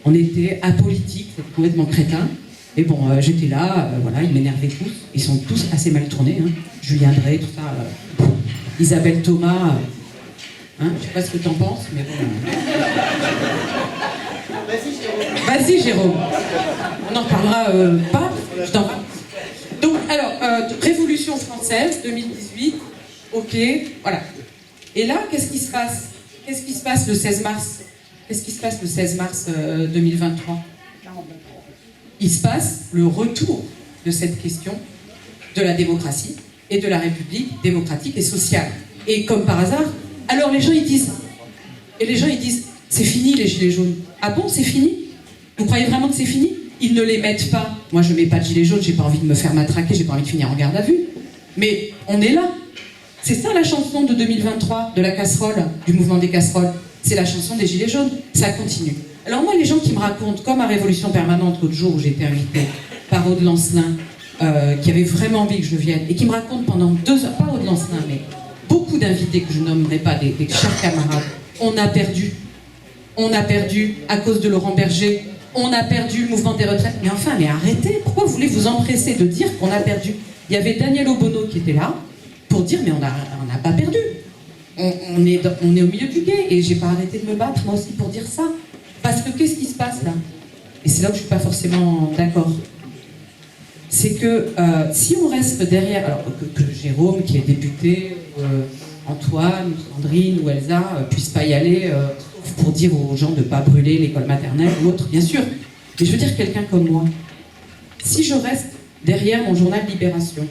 On était apolitiques, complètement crétins. Et bon, j'étais là, voilà, ils m'énervaient tous. Ils sont tous assez mal tournés. Hein. Julien Drey, tout ça. Isabelle Thomas. Hein, je sais pas ce que t'en penses, mais bon. Vas-y, Jérôme. On en parlera pas. Je t'en prie. Donc, alors, Révolution française, 2018. Ok, voilà. Et là, qu'est-ce qui se passe? Qu'est-ce qui se passe le 16 mars? Qu'est-ce qui se passe le 16 mars 2023? Il se passe le retour de cette question de la démocratie et de la République démocratique et sociale. Et comme par hasard, alors les gens ils disent, c'est fini les gilets jaunes. Ah bon, c'est fini? Vous croyez vraiment que c'est fini? Ils ne les mettent pas. Moi je mets pas de gilets jaunes, j'ai pas envie de me faire matraquer, j'ai pas envie de finir en garde à vue. Mais on est là. C'est ça la chanson de 2023, de la casserole, du mouvement des casseroles. C'est la chanson des Gilets jaunes. Ça continue. Alors moi, les gens qui me racontent, comme à Révolution permanente l'autre jour où j'étais invitée par Aude Lancelin, qui avait vraiment envie que je vienne, et qui me racontent pendant 2 heures, pas Aude Lancelin, mais beaucoup d'invités que je nommerai pas, des chers camarades, on a perdu. On a perdu à cause de Laurent Berger. On a perdu le mouvement des retraites. Mais enfin, mais arrêtez. Pourquoi vous voulez vous empresser de dire qu'on a perdu? Il y avait Daniel Obono qui était là, pour dire mais on n'a pas perdu. On est au milieu du guet et j'ai pas arrêté de me battre moi aussi pour dire ça. Parce que qu'est-ce qui se passe là? Et c'est là où je suis pas forcément d'accord. C'est que si on reste derrière, alors que Jérôme qui est député, Antoine, Sandrine ou Elsa puissent pas y aller pour dire aux gens de pas brûler l'école maternelle ou autre, bien sûr. Mais je veux dire quelqu'un comme moi. Si je reste derrière mon journal Libération,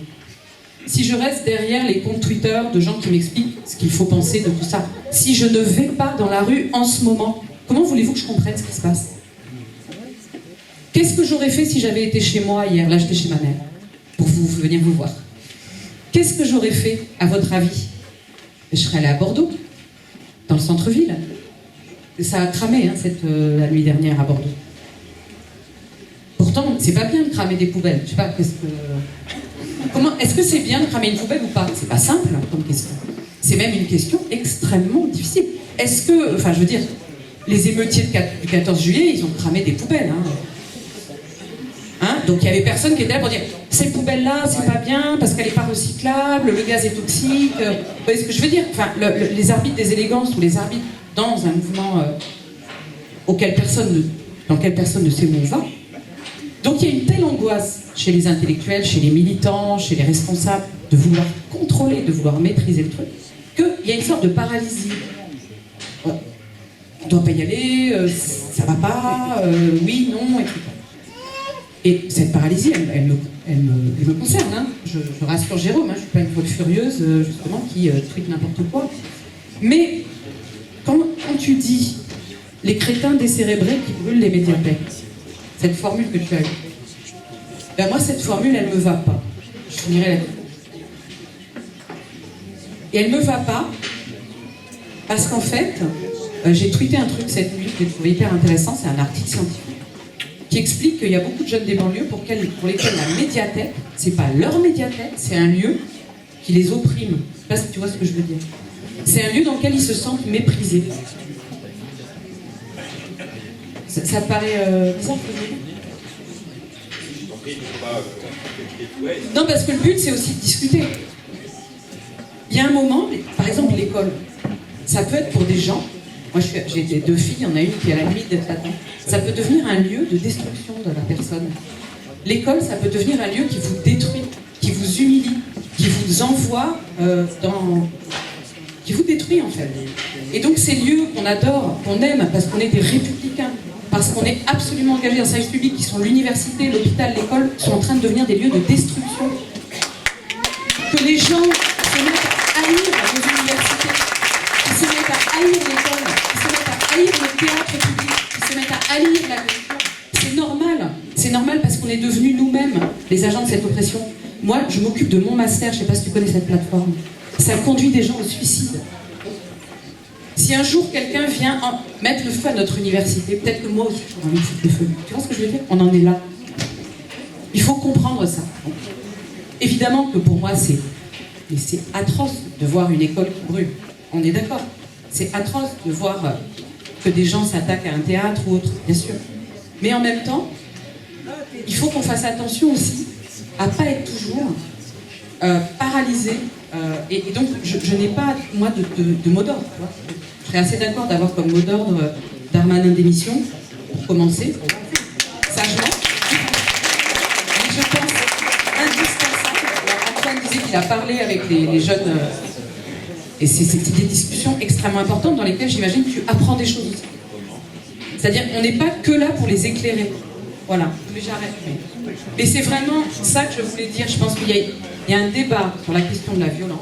si je reste derrière les comptes Twitter de gens qui m'expliquent ce qu'il faut penser de tout ça, si je ne vais pas dans la rue en ce moment, comment voulez-vous que je comprenne ce qui se passe? Qu'est-ce que j'aurais fait si j'avais été chez moi hier? Là, j'étais chez ma mère, pour venir vous voir. Qu'est-ce que j'aurais fait, à votre avis? Je serais allée à Bordeaux, dans le centre-ville. Ça a cramé, hein, la nuit dernière à Bordeaux. Pourtant, c'est pas bien de cramer des poubelles. Je sais pas, est-ce que c'est bien de cramer une poubelle ou pas? C'est pas simple comme question. C'est même une question extrêmement difficile. Est-ce que, enfin, je veux dire, les émeutiers du 14 juillet, ils ont cramé des poubelles. Donc il y avait personne qui était là pour dire ces poubelles-là, c'est pas bien parce qu'elle n'est pas recyclable, le gaz est toxique. Vous voyez ce que je veux dire? Enfin, les arbitres des élégances ou les arbitres dans un mouvement dans lequel personne ne sait où on va. Donc il y a une telle angoisse chez les intellectuels, chez les militants, chez les responsables, de vouloir contrôler, de vouloir maîtriser le truc, qu'il y a une sorte de paralysie. On ne doit pas y aller, ça va pas, oui, non, etc. Et cette paralysie, elle me concerne. Hein. Je rassure Jérôme, hein, je ne suis pas une folle furieuse, justement, qui tweet n'importe quoi. Mais quand tu dis les crétins décérébrés qui brûlent les médiathèques, cette formule que tu as eue, ben moi, cette formule, elle ne me va pas. Je finirai là-dessus. Et elle ne me va pas parce qu'en fait, j'ai tweeté un truc cette nuit que j'ai trouvé hyper intéressant, c'est un article scientifique qui explique qu'il y a beaucoup de jeunes des banlieues pour lesquels la médiathèque, c'est pas leur médiathèque, c'est un lieu qui les opprime. Je sais pas si tu vois ce que je veux dire. C'est un lieu dans lequel ils se sentent méprisés. Ça te paraît bizarre que je veux dire ? Non, parce que le but, c'est aussi de discuter. Il y a un moment, par exemple l'école, ça peut être pour des gens. Moi, j'ai des 2 filles, il y en a une qui est à la limite d'être là-dedans. Ça peut devenir un lieu de destruction de la personne. L'école, ça peut devenir un lieu qui vous détruit, qui vous humilie, qui vous envoie qui vous détruit, en fait. Et donc, ces lieux qu'on adore, qu'on aime, parce qu'on est des républicains, parce qu'on est absolument engagés dans le service public, qui sont l'université, l'hôpital, l'école, sont en train de devenir des lieux de destruction. Que les gens se mettent à haïr nos universités, qui se mettent à haïr l'école, qui se mettent à haïr le théâtre public, qui se mettent à haïr la culture. C'est normal. C'est normal parce qu'on est devenus nous-mêmes les agents de cette oppression. Moi, je m'occupe de mon master, je ne sais pas si tu connais cette plateforme. Ça conduit des gens au suicide. Si un jour quelqu'un vient mettre le feu à notre université, peut-être que moi aussi j'aurais envie de foutre le feu. Tu vois ce que je veux dire? On en est là. Il faut comprendre ça. Donc, évidemment que pour moi, c'est atroce de voir une école qui brûle. On est d'accord. C'est atroce de voir que des gens s'attaquent à un théâtre ou autre, bien sûr. Mais en même temps, il faut qu'on fasse attention aussi à ne pas être toujours paralysé. Et donc, je n'ai pas, moi, de mot d'ordre. Je serais assez d'accord d'avoir comme mot d'ordre Darmanin démission, pour commencer, sagement. Mais je pense indispensable. Antoine disait qu'il a parlé avec les jeunes. Et c'est des discussions extrêmement importantes dans lesquelles, j'imagine, tu apprends des choses aussi. C'est-à-dire qu'on n'est pas que là pour les éclairer. Voilà, mais j'arrête. Mais c'est vraiment ça que je voulais dire. Je pense qu'il y a un débat sur la question de la violence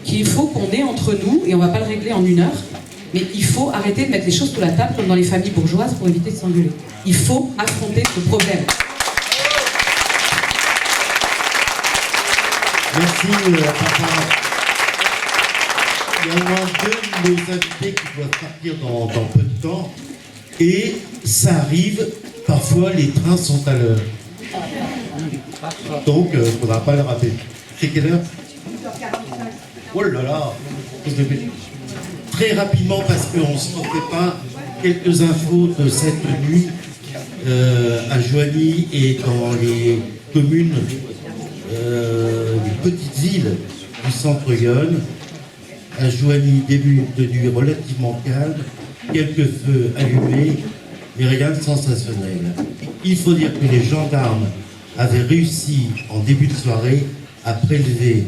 qu'il faut qu'on ait entre nous, et on ne va pas le régler en 1 heure, mais il faut arrêter de mettre les choses sous la table comme dans les familles bourgeoises pour éviter de s'engueuler. Il faut affronter ce problème. Merci, papa. Il y a au moins 2 de nos invités qui doivent partir dans peu de temps. Et ça arrive, parfois les trains sont à l'heure. Donc, il ne faudra pas le rater. C'est quelle heure? 8h45. Oh là là. Très rapidement, parce qu'on ne se refait pas, quelques infos de cette nuit à Joigny et dans les communes, les petites îles du centre-Yonne. À Joigny, début de nuit relativement calme, quelques feux allumés, mais rien de sensationnel. Il faut dire que les gendarmes avaient réussi en début de soirée à prélever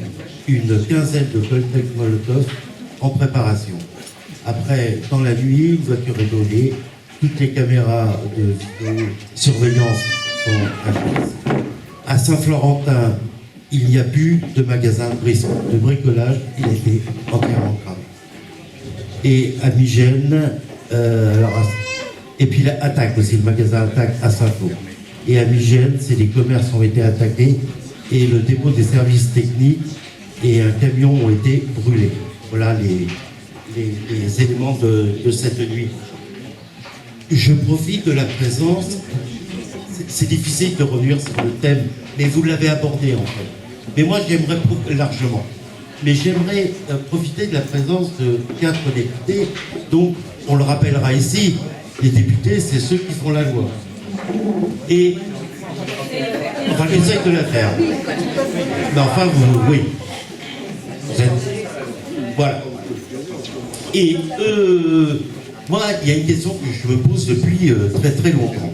une quinzaine de cocktails Molotov en préparation. Après, dans la nuit, une voiture est donnée, toutes les caméras de vidéosurveillance sont acquises. À Saint-Florentin, il n'y a plus de magasin de bricolage, il était entièrement cramé. Et à Migène, alors Et puis la Attaque aussi, le magasin Attaque à Saint-Cloud. Et à Migène, c'est les commerces ont été attaqués et le dépôt des services techniques et un camion ont été brûlés. Voilà les éléments de cette nuit. Je profite de la présence. C'est difficile de revenir sur le thème, mais vous l'avez abordé en fait. Mais moi j'aimerais largement. Mais j'aimerais profiter de la présence de 4 députés. Donc on le rappellera ici, les députés c'est ceux qui font la loi. Et enfin j'essaie de la faire. Mais enfin oui. Vous êtes... Voilà. Et moi, il y a une question que je me pose depuis très très longtemps.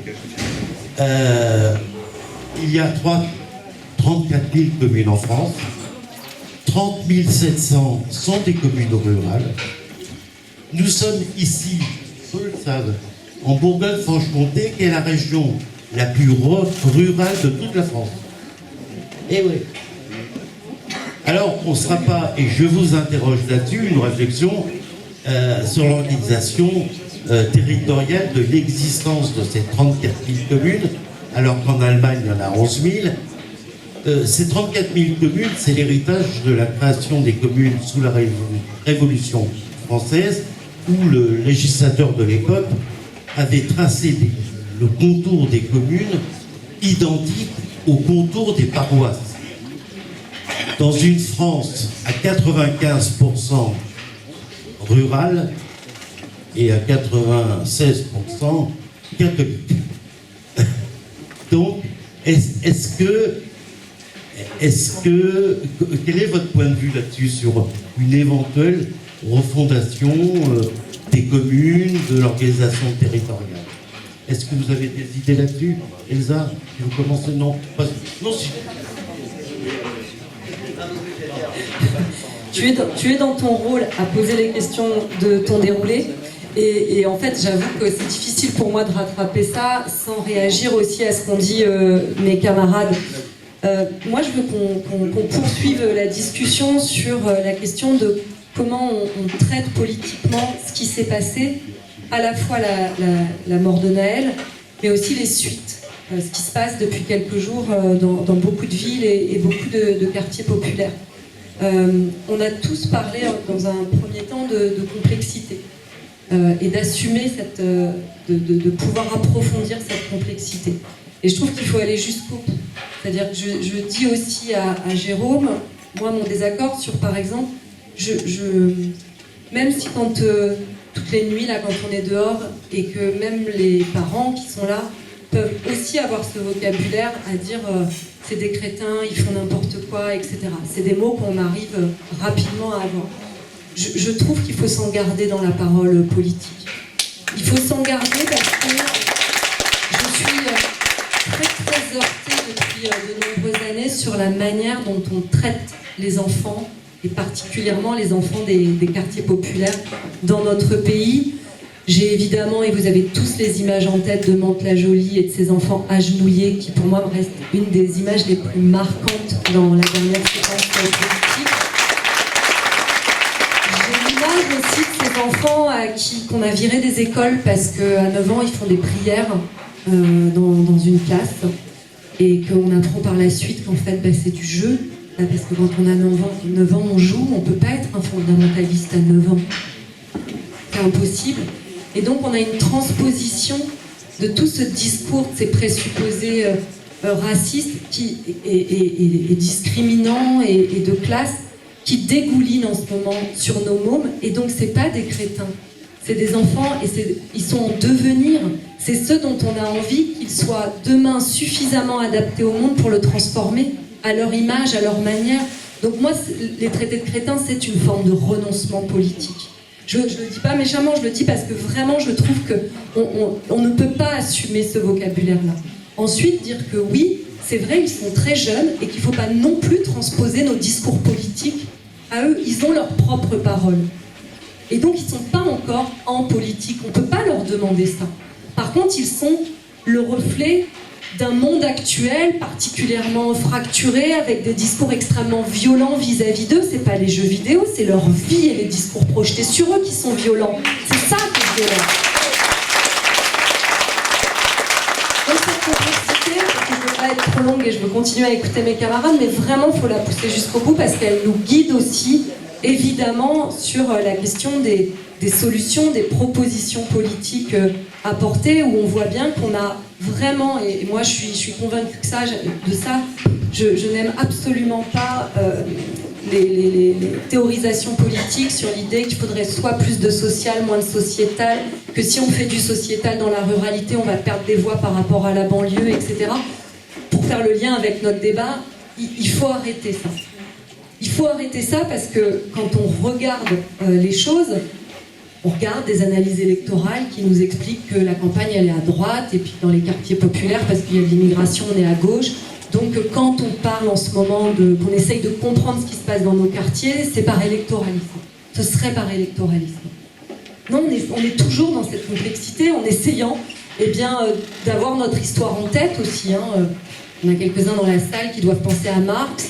Il y a 34 000 communes en France. 30 700 sont des communes rurales. Nous sommes ici, peu le savent, en Bourgogne-Franche-Comté, qui est la région la plus rurale de toute la France. Eh oui. Alors, on ne sera pas, et je vous interroge là-dessus, une réflexion sur l'organisation territoriale de l'existence de ces 34 000 communes, alors qu'en Allemagne, il y en a 11 000. Ces 34 000 communes, c'est l'héritage de la création des communes sous la Révolution française, où le législateur de l'époque avait tracé le contour des communes identique au contour des paroisses. Dans une France à 95% rurale et à 96% catholique. Donc, quel est votre point de vue là-dessus sur une éventuelle refondation des communes, de l'organisation territoriale? Est-ce que vous avez des idées là-dessus? Elsa, si vous commencez, non? Non, si. Tu es dans ton rôle à poser les questions de ton déroulé. Et en fait, j'avoue que c'est difficile pour moi de rattraper ça sans réagir aussi à ce qu'ont dit mes camarades. Moi, je veux qu'on poursuive la discussion sur la question de comment on traite politiquement ce qui s'est passé, à la fois la mort de Naël, mais aussi les suites. Ce qui se passe depuis quelques jours dans beaucoup de villes et beaucoup de quartiers populaires. On a tous parlé dans un premier temps de complexité et d'assumer de pouvoir approfondir cette complexité. Et je trouve qu'il faut aller jusqu'au bout. C'est-à-dire que je dis aussi à Jérôme, moi mon désaccord sur par exemple, même si quand toutes les nuits là quand on est dehors et que même les parents qui sont là peuvent aussi avoir ce vocabulaire à dire c'est des crétins, ils font n'importe quoi, etc. C'est des mots qu'on arrive rapidement à avoir. Je trouve qu'il faut s'en garder dans la parole politique. Il faut s'en garder parce que je suis très heurtée depuis de nombreuses années sur la manière dont on traite les enfants, et particulièrement les enfants des quartiers populaires dans notre pays. J'ai évidemment, et vous avez tous les images en tête de Mantes-la-Jolie et de ses enfants agenouillés, qui pour moi reste une des images les plus marquantes dans la dernière séquence politique. J'ai l'image aussi de ces enfants qu'on a virés des écoles parce qu'à 9 ans, ils font des prières dans une classe et qu'on apprend par la suite qu'en fait, c'est du jeu. Parce que quand on a 9 ans, on joue, on ne peut pas être un fondamentaliste à 9 ans. C'est impossible. Et donc on a une transposition de tout ce discours, de ces présupposés racistes et discriminants et de classe qui dégoulinent en ce moment sur nos mômes. Et donc c'est pas des crétins, c'est des enfants et ils sont en devenir. C'est ceux dont on a envie qu'ils soient demain suffisamment adaptés au monde pour le transformer à leur image, à leur manière. Donc moi, les traités de crétins, c'est une forme de renoncement politique. Je ne le dis pas méchamment, je le dis parce que vraiment, je trouve qu'on ne peut pas assumer ce vocabulaire-là. Ensuite, dire que oui, c'est vrai, ils sont très jeunes et qu'il ne faut pas non plus transposer nos discours politiques à eux. Ils ont leurs propres paroles. Et donc, ils ne sont pas encore en politique. On ne peut pas leur demander ça. Par contre, ils sont le reflet d'un monde actuel particulièrement fracturé, avec des discours extrêmement violents vis-à-vis d'eux. C'est pas les jeux vidéo, c'est leur vie et les discours projetés sur eux qui sont violents. C'est ça qui est violent. pas être trop longue et je veux continuer à écouter mes camarades, mais vraiment, il faut la pousser jusqu'au bout parce qu'elle nous guide aussi, évidemment, sur la question des solutions, des propositions politiques apportées, où on voit bien qu'on a vraiment, et moi je suis convaincue de ça, je n'aime absolument pas les théorisations politiques sur l'idée qu'il faudrait soit plus de social, moins de sociétal, que si on fait du sociétal dans la ruralité, on va perdre des voix par rapport à la banlieue, etc. Pour faire le lien avec notre débat, il faut arrêter ça. Il faut arrêter ça parce que quand on regarde les choses, on regarde des analyses électorales qui nous expliquent que la campagne elle est à droite et puis dans les quartiers populaires parce qu'il y a de l'immigration on est à gauche. Donc quand on parle en ce moment qu'on essaye de comprendre ce qui se passe dans nos quartiers, c'est par électoralisme. Ce serait par électoralisme. Non, on est toujours dans cette complexité en essayant d'avoir notre histoire en tête aussi. On a quelques-uns dans la salle qui doivent penser à Marx.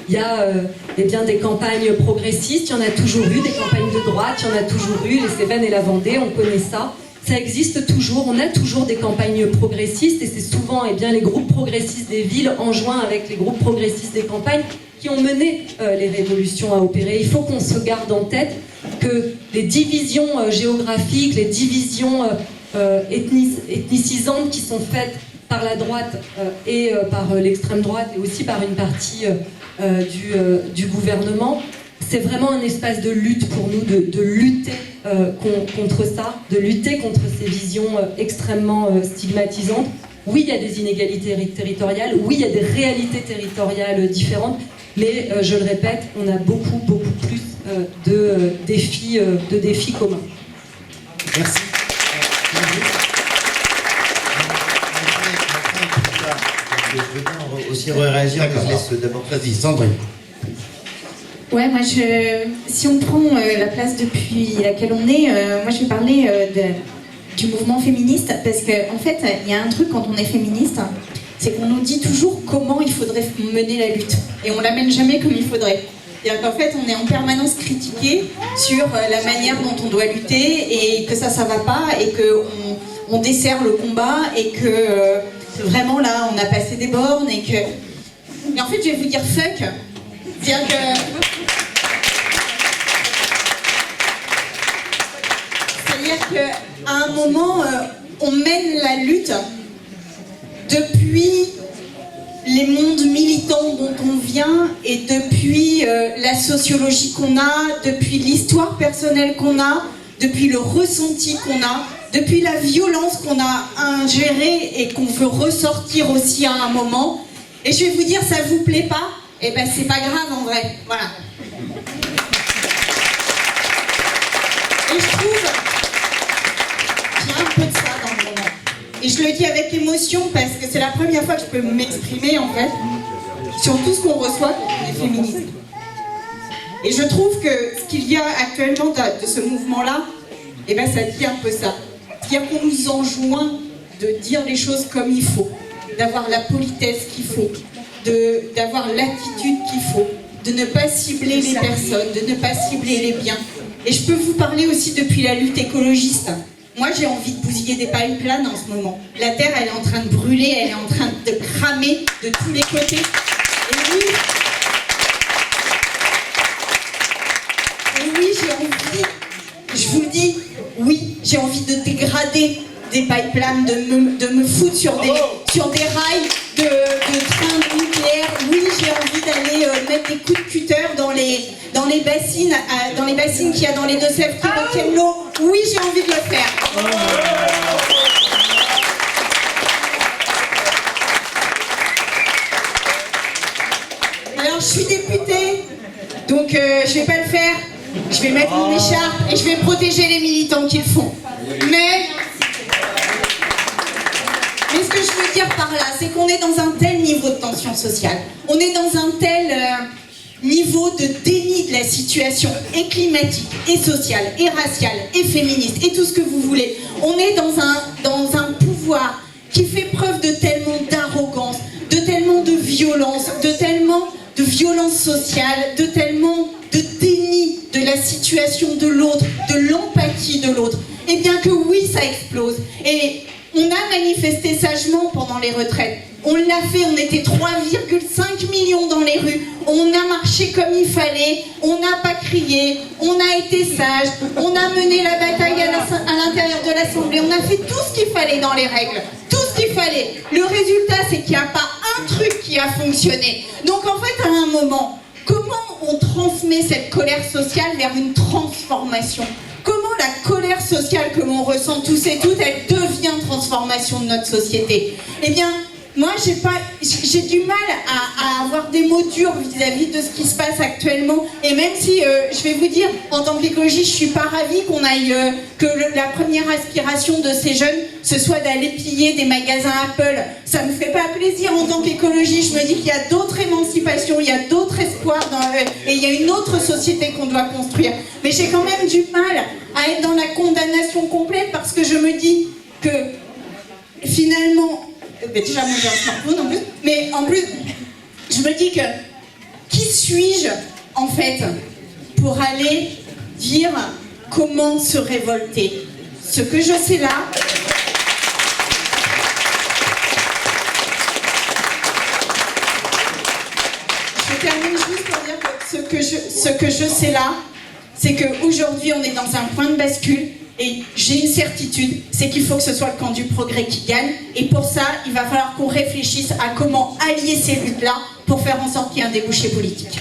Il y a des campagnes progressistes, il y en a toujours eu, des campagnes de droite, il y en a toujours eu, les Cévennes et la Vendée, on connaît ça. Ça existe toujours, on a toujours des campagnes progressistes et c'est souvent les groupes progressistes des villes en joint avec les groupes progressistes des campagnes qui ont mené les révolutions à opérer. Il faut qu'on se garde en tête que les divisions géographiques, les divisions ethnicisantes qui sont faites par la droite et par l'extrême droite et aussi par une partie du gouvernement, c'est vraiment un espace de lutte pour nous, de lutter contre ça, de lutter contre ces visions extrêmement stigmatisantes. Oui, il y a des inégalités territoriales, oui, il y a des réalités territoriales différentes, mais je le répète, on a beaucoup plus de défis communs. Merci. Je veux bien aussi réagir, mais je laisse d'abord. Vas-y, Sandrine. Ouais, moi, si on prend la place depuis laquelle on est, moi je vais parler du mouvement féministe, parce qu'en fait, il y a un truc quand on est féministe, c'est qu'on nous dit toujours comment il faudrait mener la lutte, et on l'amène jamais comme il faudrait. C'est-à-dire qu'en fait, on est en permanence critiqué sur la manière dont on doit lutter, et que ça va pas, et qu'on dessert le combat, et que vraiment là, on a passé des bornes, et en fait, je vais vous dire fuck. C'est-à-dire qu'à un moment, on mène la lutte depuis les mondes militants dont on vient et depuis la sociologie qu'on a, depuis l'histoire personnelle qu'on a, depuis le ressenti qu'on a, depuis la violence qu'on a ingérée et qu'on veut ressortir aussi à un moment. Et je vais vous dire, ça vous plaît pas? Eh ben c'est pas grave en vrai, voilà. Et je trouve qu'il y a un peu de ça dans le moment. Et je le dis avec émotion parce que c'est la première fois que je peux m'exprimer en fait sur tout ce qu'on reçoit quand on est féministe. Et je trouve que ce qu'il y a actuellement de ce mouvement-là, eh ben ça dit un peu ça. C'est-à-dire qu'on nous enjoint de dire les choses comme il faut, d'avoir la politesse qu'il faut, d'avoir l'attitude qu'il faut, de ne pas cibler les personnes, de ne pas cibler les biens. Et je peux vous parler aussi depuis la lutte écologiste. Moi, j'ai envie de bousiller des pipelines en ce moment. La terre, elle est en train de brûler, elle est en train de cramer de tous les côtés. Et oui, j'ai envie, je vous le dis, oui, j'ai envie de dégrader des pipelines, de me foutre sur des rails de trains nucléaires. Oui, j'ai envie d'aller mettre des coups de cutter dans les bassines qu'il y a dans les Deux-Sèvres qui retiennent l'eau. Oui, j'ai envie de le faire. Alors, je suis députée, donc je vais pas le faire. Je vais mettre mon écharpe et je vais protéger les militants qui le font. Mais ce que je veux dire par là, c'est qu'on est dans un tel niveau de tension sociale, on est dans un tel niveau de déni de la situation et climatique, et sociale, et raciale, et féministe, et tout ce que vous voulez. On est dans un pouvoir qui fait preuve de tellement d'arrogance, de tellement de violence, de tellement de violence sociale, de tellement de déni de la situation de l'autre, de l'empathie de l'autre. Eh bien que oui, ça explose. Et on a manifesté manifester sagement pendant les retraites. On l'a fait, on était 3,5 millions dans les rues. On a marché comme il fallait, on n'a pas crié, on a été sage, on a mené la bataille à l'intérieur de l'Assemblée, on a fait tout ce qu'il fallait dans les règles, tout ce qu'il fallait. Le résultat, c'est qu'il n'y a pas un truc qui a fonctionné. Donc en fait, à un moment, comment on transmet cette colère sociale vers une transformation ? Comment la colère sociale que l'on ressent tous et toutes, elle devient transformation de notre société ? Eh bien, moi, j'ai du mal à avoir des mots durs vis-à-vis de ce qui se passe actuellement. Et même si, je vais vous dire, en tant qu'écologiste, je suis pas ravie qu'on aille, la première aspiration de ces jeunes, ce soit d'aller piller des magasins Apple. Ça me fait pas plaisir en tant qu'écologiste. Je me dis qu'il y a d'autres émancipations, il y a d'autres espoirs, et il y a une autre société qu'on doit construire. Mais j'ai quand même du mal à être dans la condamnation complète parce que je me dis que, finalement, déjà moi j'ai un smartphone en plus, mais en plus je me dis que qui suis-je en fait pour aller dire comment se révolter? Ce que je sais là, je termine juste pour dire que ce que je sais là, c'est qu'aujourd'hui on est dans un point de bascule. Et j'ai une certitude, c'est qu'il faut que ce soit le camp du progrès qui gagne. Et pour ça, il va falloir qu'on réfléchisse à comment allier ces luttes-là pour faire en sorte qu'il y ait un débouché politique.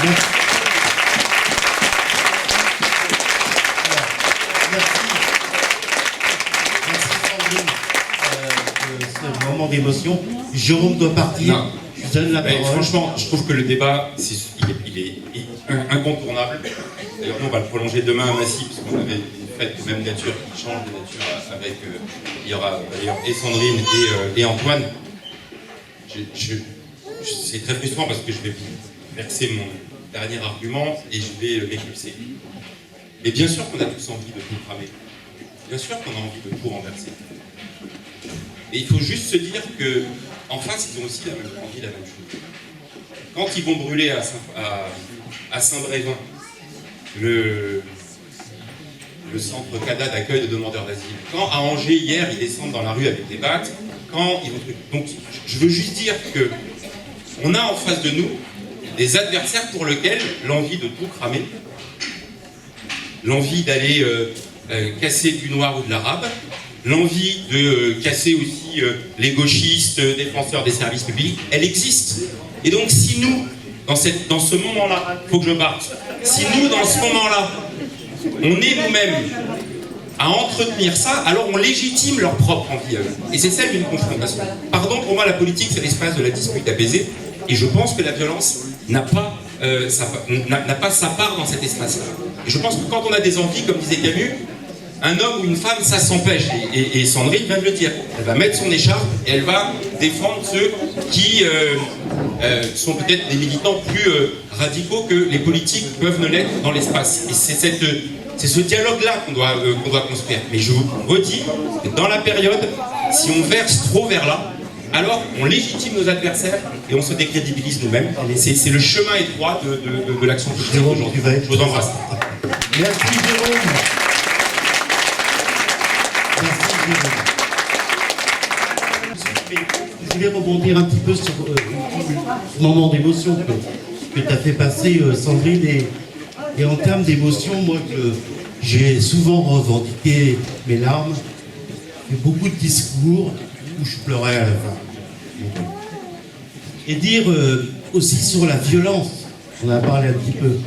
Merci ce moment d'émotion. Jérôme doit partir. Non. Je donne la parole. Franchement, je trouve que le débat, il est incontournable. D'ailleurs, nous, on va le prolonger demain à Massy, parce qu'on avait une fête de même nature qui change de nature avec... il y aura d'ailleurs et Sandrine et Antoine. C'est très frustrant parce que je vais vous verser mon dernier argument et je vais m'éclipser. Mais bien sûr qu'on a tous envie de tout cramer. Bien sûr qu'on a envie de tout renverser. Et il faut juste se dire qu'en face, ils ont aussi envie la même chose. Quand ils vont brûler à Saint-Brévin le centre CADA d'accueil de demandeurs d'asile, quand à Angers, hier, ils descendent dans la rue avec des battes, quand ils vont... Donc, je veux juste dire qu'on a en face de nous des adversaires pour lesquels l'envie de tout cramer, l'envie d'aller casser du noir ou de l'arabe, l'envie de casser aussi les gauchistes, défenseurs des services publics, elle existe. Et donc si nous, dans ce moment-là, il faut que je parte, si nous, dans ce moment-là, on est nous-mêmes à entretenir ça, alors on légitime leur propre envie à eux. Et c'est celle d'une confrontation. Pardon, pour moi, la politique, c'est l'espace de la dispute apaisée, et je pense que la violence n'a pas sa part dans cet espace-là. Et je pense que quand on a des envies, comme disait Camus, un homme ou une femme, ça s'empêche. Et Sandrine vient de le dire. Elle va mettre son écharpe et elle va défendre ceux qui sont peut-être des militants plus radicaux que les politiques peuvent ne l'être dans l'espace. Et c'est ce dialogue-là qu'on doit construire. Mais je vous redis que dans la période, si on verse trop vers là, alors on légitime nos adversaires et on se décrédibilise nous-mêmes. C'est le chemin étroit de l'action politique aujourd'hui. Je vous embrasse. Merci Jérôme. Je vais rebondir un petit peu sur ce moment d'émotion que tu as fait passer, Sandrine. Et en termes d'émotion, moi, j'ai souvent revendiqué mes larmes, fait beaucoup de discours où je pleurais à la fin. Et dire aussi sur la violence, on a parlé un petit peu,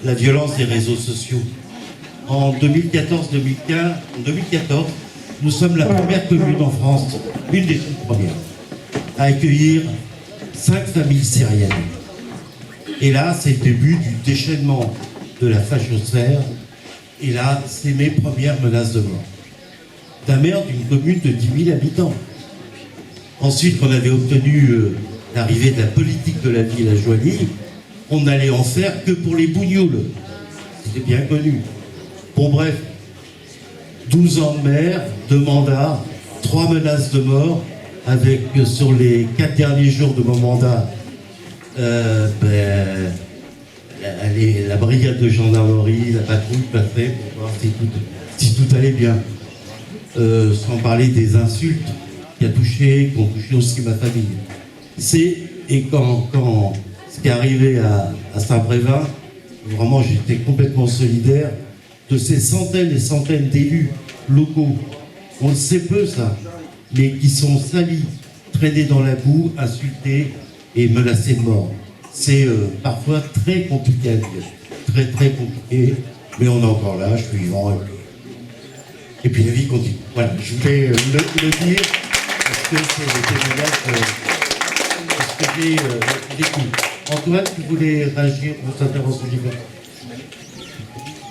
la violence des réseaux sociaux. En 2014, nous sommes la première commune en France, une des toutes premières, à accueillir 5 familles syriennes. Et là, c'est le début du déchaînement de la fachosphère. Et là, c'est mes premières menaces de mort. D'un maire d'une commune de 10 000 habitants. Ensuite, on avait obtenu l'arrivée de la politique de la ville à Joigny. On n'allait en faire que pour les bougnoules. C'était bien connu. Bon, bref. 12 ans de maire, 2 mandats, 3 menaces de mort, avec sur les 4 derniers jours de mon mandat, la brigade de gendarmerie, la patrouille passait pour voir si tout si tout allait bien. Sans parler des insultes qui ont touché aussi ma famille. Et quand ce qui est arrivé à Saint-Brévin, vraiment j'étais complètement solidaire de ces centaines et centaines d'élus locaux. On le sait peu ça, mais qui sont salis, traînés dans la boue, insultés et menacés de mort. C'est parfois très compliqué à dire, très très compliqué, mais on est encore là, je suis vivant. Et puis la vie continue. Voilà, je voulais le dire parce que c'est le témoignage que j'ai vécu. Antoine, tu voulais réagir pour cette intervention?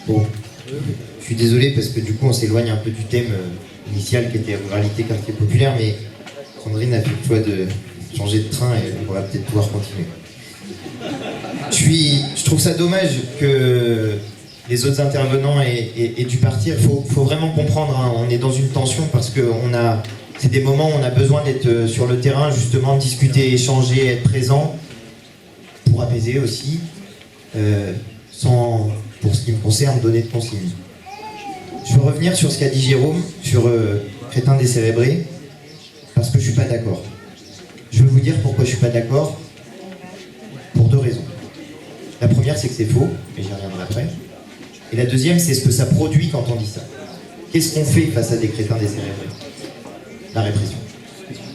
Bon, je suis désolé parce que du coup on s'éloigne un peu du thème initial qui était ruralité, quartier populaire, mais Sandrine a fait le choix de changer de train et on va peut-être pouvoir continuer. Je trouve ça dommage que les autres intervenants aient dû partir. Il faut vraiment comprendre, hein, on est dans une tension parce que c'est des moments où on a besoin d'être sur le terrain, justement, de discuter, échanger, être présent, pour apaiser aussi, sans, pour ce qui me concerne, donner de consignes. Je veux revenir sur ce qu'a dit Jérôme, sur crétin décérébré, parce que je ne suis pas d'accord. Je vais vous dire pourquoi je ne suis pas d'accord, pour deux raisons. La première, c'est que c'est faux, et j'y reviendrai après. Et la deuxième, c'est ce que ça produit quand on dit ça. Qu'est-ce qu'on fait face à des crétins décérébrés? La répression.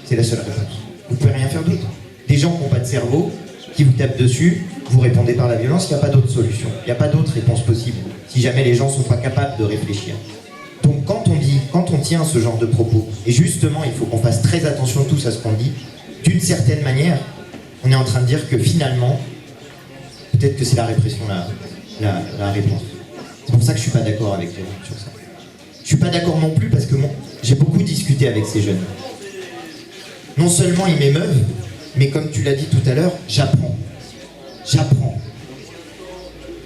C'est la seule réponse. Vous ne pouvez rien faire d'autre. Des gens qui n'ont pas de cerveau, qui vous tapent dessus, vous répondez par la violence, il n'y a pas d'autre solution. Il n'y a pas d'autre réponse possible, si jamais les gens ne sont pas capables de réfléchir. Donc quand on tient ce genre de propos, et justement, il faut qu'on fasse très attention tous à ce qu'on dit, d'une certaine manière, on est en train de dire que finalement, peut-être que c'est la répression la réponse. C'est pour ça que je ne suis pas d'accord avec les gens sur ça. Je ne suis pas d'accord non plus parce que j'ai beaucoup discuté avec ces jeunes. Non seulement ils m'émeuvent, mais comme tu l'as dit tout à l'heure, j'apprends. J'apprends.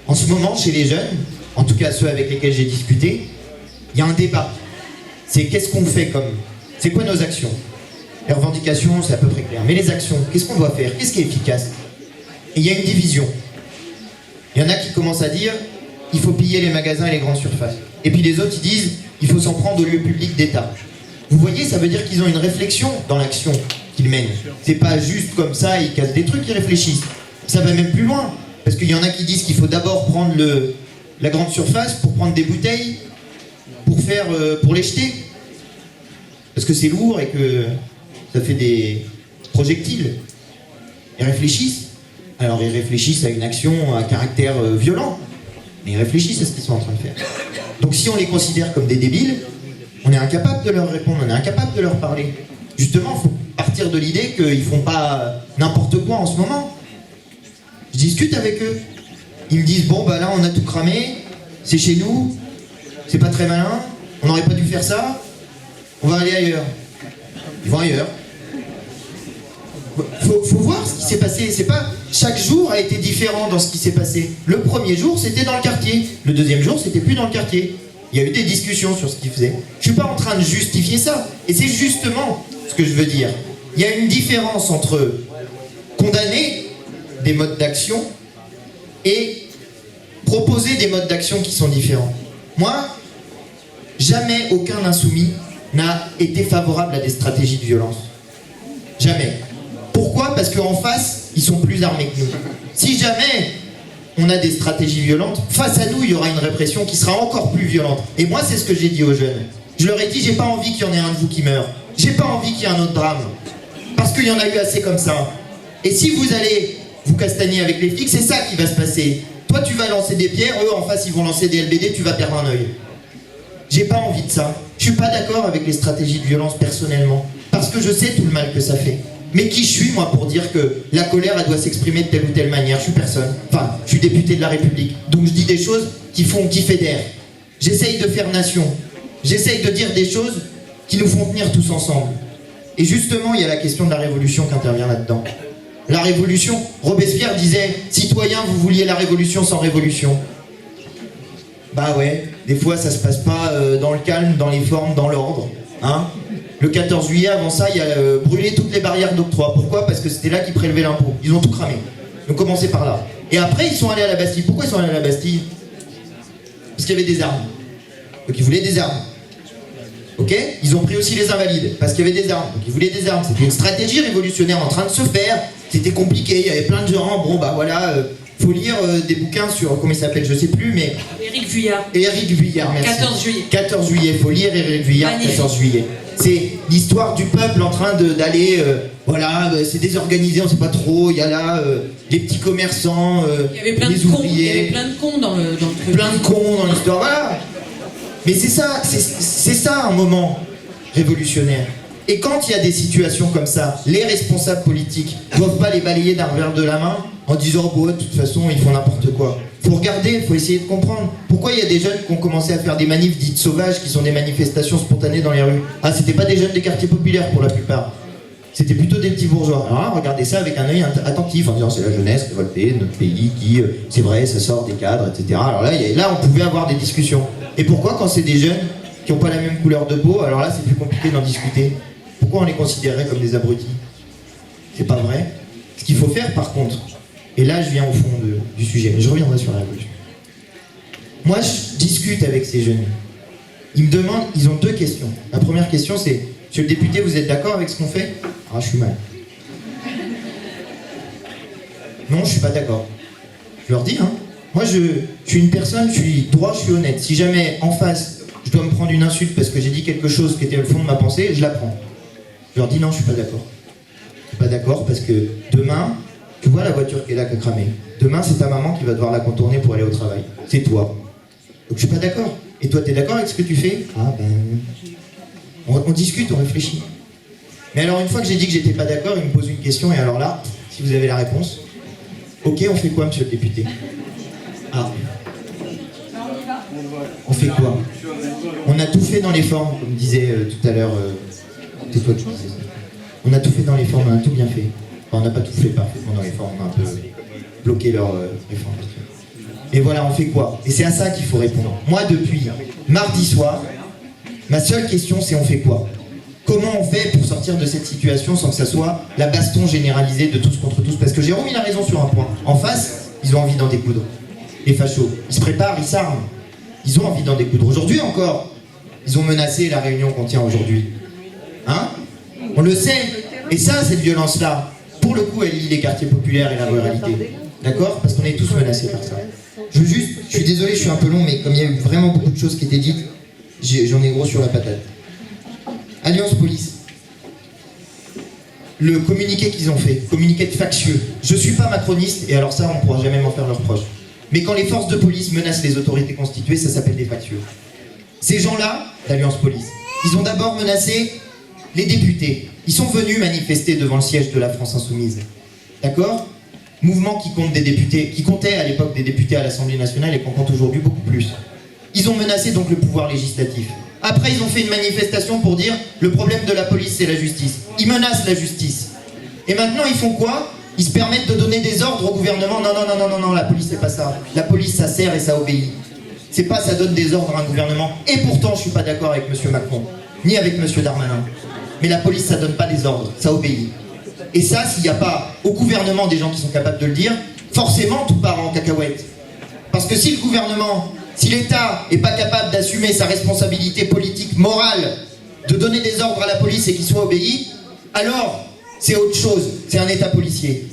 En ce moment, chez les jeunes, en tout cas ceux avec lesquels j'ai discuté, il y a un débat. C'est qu'est-ce qu'on fait comme... C'est quoi nos actions? Les revendications, c'est à peu près clair. Mais les actions, qu'est-ce qu'on doit faire? Qu'est-ce qui est efficace? Et il y a une division. Il y en a qui commencent à dire il faut piller les magasins et les grandes surfaces. Et puis les autres, ils disent il faut s'en prendre aux lieux publics d'État. Vous voyez, ça veut dire qu'ils ont une réflexion dans l'action qu'ils mènent. C'est pas juste comme ça, ils cassent des trucs, ils réfléchissent. Ça va même plus loin. Parce qu'il y en a qui disent qu'il faut d'abord prendre la grande surface pour prendre des bouteilles, pour les jeter. Parce que c'est lourd et que ça fait des projectiles. Ils réfléchissent. Alors ils réfléchissent à une action à caractère violent. Mais ils réfléchissent à ce qu'ils sont en train de faire. Donc si on les considère comme des débiles, on est incapable de leur répondre, on est incapable de leur parler. Justement, il faut partir de l'idée qu'ils font pas n'importe quoi en ce moment. Je discute avec eux. Ils me disent, bon bah là on a tout cramé, c'est chez nous, c'est pas très malin, on n'aurait pas dû faire ça, on va aller ailleurs. Ils vont ailleurs. Faut voir ce qui s'est passé. C'est pas chaque jour a été différent dans ce qui s'est passé. Le premier jour c'était dans le quartier, le deuxième jour c'était plus dans le quartier. Il y a eu des discussions sur ce qu'ils faisaient. Je suis pas en train de justifier ça. Et c'est justement ce que je veux dire. Il y a une différence entre condamner des modes d'action et proposer des modes d'action qui sont différents. Moi, jamais aucun insoumis n'a été favorable à des stratégies de violence. Jamais. Pourquoi? Parce qu'en face, ils sont plus armés que nous. Si jamais on a des stratégies violentes, face à nous, il y aura une répression qui sera encore plus violente. Et moi, c'est ce que j'ai dit aux jeunes. Je leur ai dit, j'ai pas envie qu'il y en ait un de vous qui meure. J'ai pas envie qu'il y ait un autre drame. Parce qu'il y en a eu assez comme ça. Et si vous allez vous castagner avec les flics, c'est ça qui va se passer. Toi, tu vas lancer des pierres, eux, en face, ils vont lancer des LBD, tu vas perdre un œil. J'ai pas envie de ça. Je suis pas d'accord avec les stratégies de violence personnellement. Parce que je sais tout le mal que ça fait. Mais qui je suis, moi, pour dire que la colère, elle doit s'exprimer de telle ou telle manière? Je suis personne. Enfin, je suis député de la République. Donc je dis des choses qui fédèrent. J'essaye de faire nation. J'essaye de dire des choses qui nous font tenir tous ensemble. Et justement, il y a la question de la révolution qui intervient là-dedans. La révolution, Robespierre disait « Citoyens, vous vouliez la révolution sans révolution ». Bah ouais, des fois ça se passe pas dans le calme, dans les formes, dans l'ordre. Hein? Le 14 juillet, avant ça, il y a brûlé toutes les barrières d'octroi. Pourquoi? Parce que c'était là qu'ils prélevaient l'impôt. Ils ont tout cramé. Ils ont commencé par là. Et après, ils sont allés à la Bastille. Pourquoi ils sont allés à la Bastille? Parce qu'il y avait des armes. Donc ils voulaient des armes. Ok? Ils ont pris aussi les invalides, parce qu'il y avait des armes. Donc ils voulaient des armes. C'était une stratégie révolutionnaire en train de se faire. C'était compliqué, il y avait plein de gens. Bon bah voilà, faut lire des bouquins sur, comment il s'appelle, je sais plus, mais... Éric Vuillard. Éric Vuillard, merci. 14 juillet. 14 juillet, faut lire Éric Vuillard, Magnifique. 14 juillet. C'est l'histoire du peuple en train d'aller, voilà, c'est désorganisé, on sait pas trop, il y a là les petits commerçants, Il y avait plein les de cons. Il y ouvriers, avait plein de cons dans le truc. plein de cons dans l'histoire, voilà. Mais c'est ça un moment révolutionnaire. Et quand il y a des situations comme ça, les responsables politiques ne doivent pas les balayer d'un revers de la main en disant oh, de toute façon ils font n'importe quoi. Faut regarder, faut essayer de comprendre. Pourquoi il y a des jeunes qui ont commencé à faire des manifs dites sauvages, qui sont des manifestations spontanées dans les rues? Ah, c'était pas des jeunes des quartiers populaires pour la plupart. C'était plutôt des petits bourgeois. Alors là, regardez ça avec un œil attentif en disant c'est la jeunesse révoltée, notre pays qui, c'est vrai, ça sort des cadres, etc. Alors là, on pouvait avoir des discussions. Et pourquoi quand c'est des jeunes qui n'ont pas la même couleur de peau, alors là c'est plus compliqué d'en discuter? Pourquoi on les considérerait comme des abrutis? C'est pas vrai. Ce qu'il faut faire par contre, et là je viens au fond du sujet, mais je reviendrai sur la révolution. Moi je discute avec ces jeunes. Ils me demandent, ils ont deux questions. La première question c'est, monsieur le député, vous êtes d'accord avec ce qu'on fait? Ah, je suis mal. Non, je suis pas d'accord. Je leur dis, hein. Moi je suis une personne, je suis droit, je suis honnête. Si jamais en face, je dois me prendre une insulte parce que j'ai dit quelque chose qui était au fond de ma pensée, je la prends. Je leur dis non, je suis pas d'accord. Je suis pas d'accord parce que demain, tu vois la voiture qui est là qui a cramé. Demain, c'est ta maman qui va devoir la contourner pour aller au travail. C'est toi. Donc je suis pas d'accord. Et toi, t'es d'accord avec ce que tu fais? Ah ben... On discute, on réfléchit. Mais alors, une fois que j'ai dit que j'étais pas d'accord, il me pose une question, et alors là, si vous avez la réponse, ok, on fait quoi, monsieur le député? Ah. On fait quoi? On a tout fait dans les formes, comme disait tout à l'heure... c'est toi qui disais ça. On a tout fait dans les formes, on a tout bien fait. Enfin, on n'a pas tout fait parfaitement dans les formes, on a un peu bloqué leur réforme. Et voilà, on fait quoi? Et c'est à ça qu'il faut répondre. Moi, depuis mardi soir, ma seule question, c'est on fait quoi? Comment on fait pour sortir de cette situation sans que ça soit la baston généralisée de tous contre tous? Parce que Jérôme, il a raison sur un point. En face, ils ont envie d'en découdre. Les fachos, ils se préparent, ils s'arment. Ils ont envie d'en découdre. Aujourd'hui encore, ils ont menacé la réunion qu'on tient aujourd'hui. Hein? On le sait. Et ça, cette violence-là, pour le coup, elle lie les quartiers populaires et la ruralité. D'accord? Parce qu'on est tous menacés par ça. Je suis désolé, je suis un peu long, mais comme il y a eu vraiment beaucoup de choses qui étaient dites, j'en ai gros sur la patate. Alliance Police. Le communiqué qu'ils ont fait, communiqué de factieux. Je suis pas macroniste, et alors ça, on pourra jamais m'en faire leur reproche. Mais quand les forces de police menacent les autorités constituées, ça s'appelle des factieux. Ces gens-là, d'Alliance Police, ils ont d'abord menacé les députés. Ils sont venus manifester devant le siège de la France Insoumise. D'accord? Mouvement qui compte des députés, qui comptait à l'époque des députés à l'Assemblée nationale et qu'on compte aujourd'hui beaucoup plus. Ils ont menacé donc le pouvoir législatif. Après, ils ont fait une manifestation pour dire le problème de la police, c'est la justice. Ils menacent la justice. Et maintenant, ils font quoi? Ils se permettent de donner des ordres au gouvernement. Non, non, non, non, non, non, la police, c'est pas ça. La police, ça sert et ça obéit. C'est pas ça donne des ordres à un gouvernement. Et pourtant, je suis pas d'accord avec M. Macron, ni avec M. Darmanin. Mais la police, ça donne pas des ordres, ça obéit. Et ça, s'il n'y a pas au gouvernement des gens qui sont capables de le dire, forcément, tout part en cacahuète. Parce que si le gouvernement, si l'État n'est pas capable d'assumer sa responsabilité politique, morale, de donner des ordres à la police et qu'il soit obéi, alors c'est autre chose, c'est un État policier.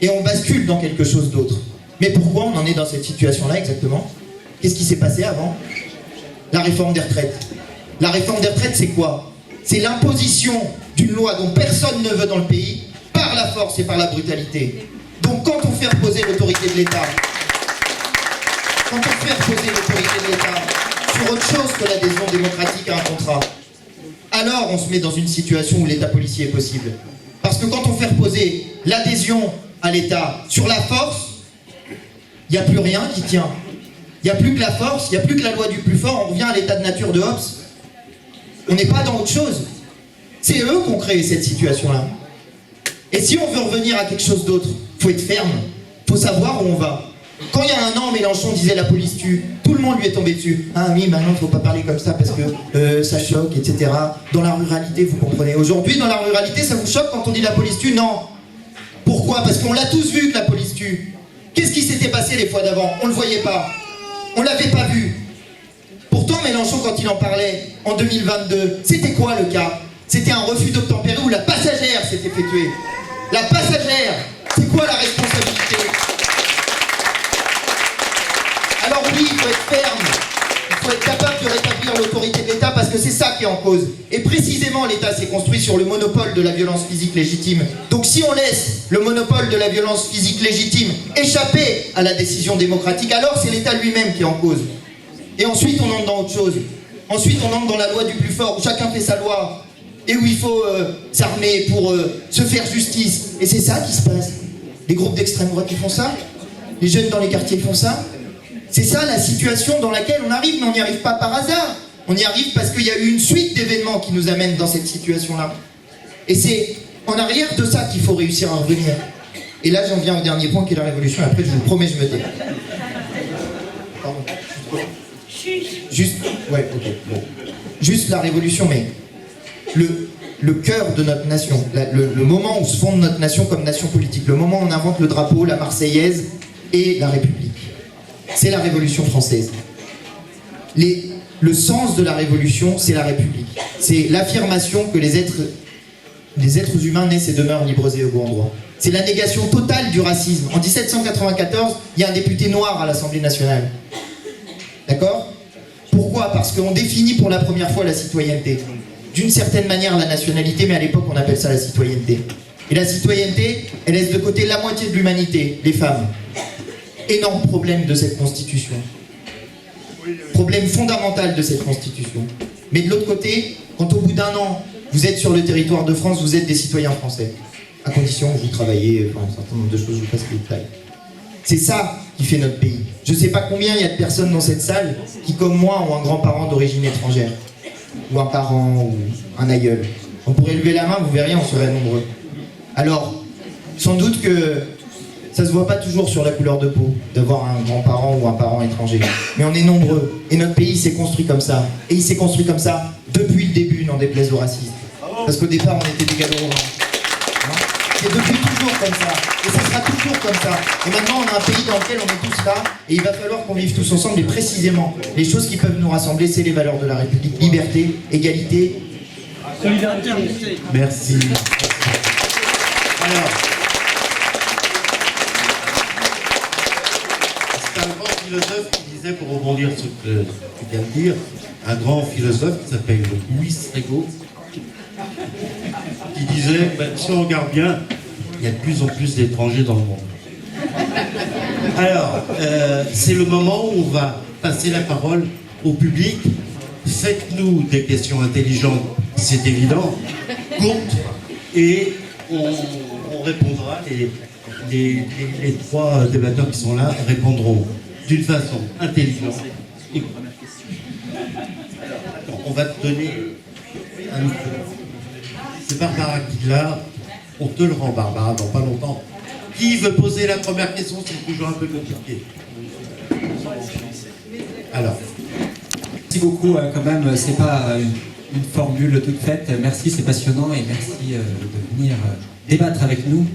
Et on bascule dans quelque chose d'autre. Mais pourquoi on en est dans cette situation-là exactement? Qu'est-ce qui s'est passé avant? La réforme des retraites. La réforme des retraites, c'est quoi? C'est l'imposition d'une loi dont personne ne veut dans le pays, par la force et par la brutalité. Donc quand on fait reposer l'autorité de l'État, sur autre chose que l'adhésion démocratique à un contrat, alors on se met dans une situation où l'État policier est possible. Parce que quand on fait reposer l'adhésion à l'État sur la force, il n'y a plus rien qui tient. Il n'y a plus que la force, il n'y a plus que la loi du plus fort, on revient à l'état de nature de Hobbes. On n'est pas dans autre chose. C'est eux qui ont créé cette situation-là. Et si on veut revenir à quelque chose d'autre, il faut être ferme, il faut savoir où on va. Quand il y a un an, Mélenchon disait la police tue, tout le monde lui est tombé dessus. Ah oui, maintenant il ne faut pas parler comme ça parce que ça choque, etc. Dans la ruralité, vous comprenez. Aujourd'hui, dans la ruralité, ça vous choque quand on dit la police tue? Non. Pourquoi? Parce qu'on l'a tous vu que la police tue. Qu'est-ce qui s'était passé les fois d'avant? On ne le voyait pas. On ne l'avait pas vu. Pourtant, Mélenchon, quand il en parlait en 2022, c'était quoi le cas? C'était un refus d'obtempérer où la passagère s'était fait tuer. La passagère, c'est quoi la responsabilité? Alors oui, il faut être ferme, il faut être capable de rétablir l'autorité de l'État parce que c'est ça qui est en cause. Et précisément, l'État s'est construit sur le monopole de la violence physique légitime. Donc si on laisse le monopole de la violence physique légitime échapper à la décision démocratique, alors c'est l'État lui-même qui est en cause. Et ensuite, on entre dans autre chose. Ensuite, on entre dans la loi du plus fort, où chacun fait sa loi, et où il faut s'armer pour se faire justice. Et c'est ça qui se passe. Les groupes d'extrême droite qui font ça, les jeunes dans les quartiers font ça. C'est ça la situation dans laquelle on arrive, mais on n'y arrive pas par hasard. On y arrive parce qu'il y a eu une suite d'événements qui nous amènent dans cette situation-là. Et c'est en arrière de ça qu'il faut réussir à revenir. Et là, j'en viens au dernier point qui est la révolution, et après, je vous promets, je me tais. Pardon. Juste, ouais, ok, bon. Juste la révolution, mais le cœur de notre nation, le moment où se fonde notre nation comme nation politique, le moment où on invente le drapeau, la Marseillaise et la République, c'est la Révolution française. Le sens de la Révolution, c'est la République. C'est l'affirmation que les êtres humains naissent et demeurent libres et égaux en droit. C'est la négation totale du racisme. En 1794, il y a un député noir à l'Assemblée nationale. D'accord ? Pourquoi ? Parce qu'on définit pour la première fois la citoyenneté. D'une certaine manière la nationalité, mais à l'époque on appelle ça la citoyenneté. Et la citoyenneté, elle laisse de côté la moitié de l'humanité, les femmes. Énorme problème de cette constitution. Problème fondamental de cette constitution. Mais de l'autre côté, quand au bout d'un an, vous êtes sur le territoire de France, vous êtes des citoyens français. À condition que vous travaillez, enfin, un certain nombre de choses, je vous passe les détails. C'est ça qui fait notre pays. Je ne sais pas combien il y a de personnes dans cette salle qui, comme moi, ont un grand-parent d'origine étrangère. Ou un parent, ou un aïeul. On pourrait lever la main, vous verriez, on serait nombreux. Alors, sans doute que ça ne se voit pas toujours sur la couleur de peau, d'avoir un grand-parent ou un parent étranger. Mais on est nombreux. Et notre pays s'est construit comme ça. Et il s'est construit comme ça depuis le début, n'en déplaise aux racistes. Parce qu'au départ, on était des galons. C'est depuis toujours comme ça. Et ça sera toujours comme ça. Et maintenant, on a un pays dans lequel on est tous là. Et il va falloir qu'on vive tous ensemble. Et précisément, les choses qui peuvent nous rassembler, c'est les valeurs de la République. Liberté, égalité, solidarité. Merci. Alors, c'est un grand philosophe qui disait, pour rebondir sur ce que tu viens de dire, un grand philosophe qui s'appelle Louis Rego, qui disait, si on regarde bien, il y a de plus en plus d'étrangers dans le monde. Alors, c'est le moment où on va passer la parole au public. Faites-nous des questions intelligentes, c'est évident, courtes, et on répondra, les trois débatteurs qui sont là répondront d'une façon intelligente. On va te donner un micro. C'est Barbara qui l'a. On te le rend, Barbara, dans pas longtemps. Qui veut poser la première question? C'est toujours un peu compliqué. Alors. Merci beaucoup, quand même, c'est pas une formule toute faite. Merci, c'est passionnant et merci de venir débattre avec nous.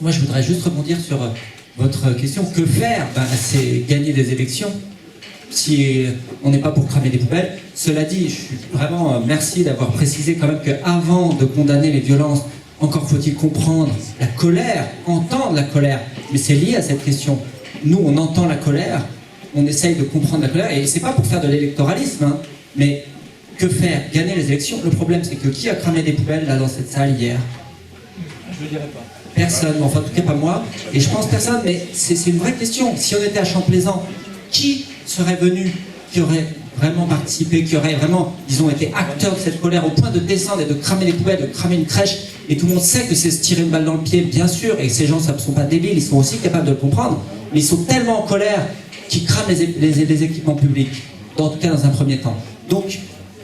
Moi, je voudrais juste rebondir sur votre question. Que faire? C'est gagner des élections. Si on n'est pas pour cramer des poubelles. Cela dit, je suis vraiment merci d'avoir précisé quand même qu'avant de condamner les violences, encore faut-il comprendre la colère, entendre la colère. Mais c'est lié à cette question. Nous, on entend la colère, on essaye de comprendre la colère, et c'est pas pour faire de l'électoralisme, hein, mais que faire? Gagner les élections. Le problème, c'est que qui a cramé des poubelles là dans cette salle hier? Je ne dirais pas. Personne, enfin en tout cas pas moi. Et je pense personne, mais c'est une vraie question. Si on était à Champlaisant, qui serait venu, qui aurait vraiment participé, qui aurait vraiment, disons, été acteur de cette colère au point de descendre et de cramer les poubelles, de cramer une crèche? Et tout le monde sait que c'est se tirer une balle dans le pied, bien sûr, et ces gens ne sont pas débiles, ils sont aussi capables de le comprendre, mais ils sont tellement en colère qu'ils crament les équipements publics, en tout cas dans un premier temps. Donc,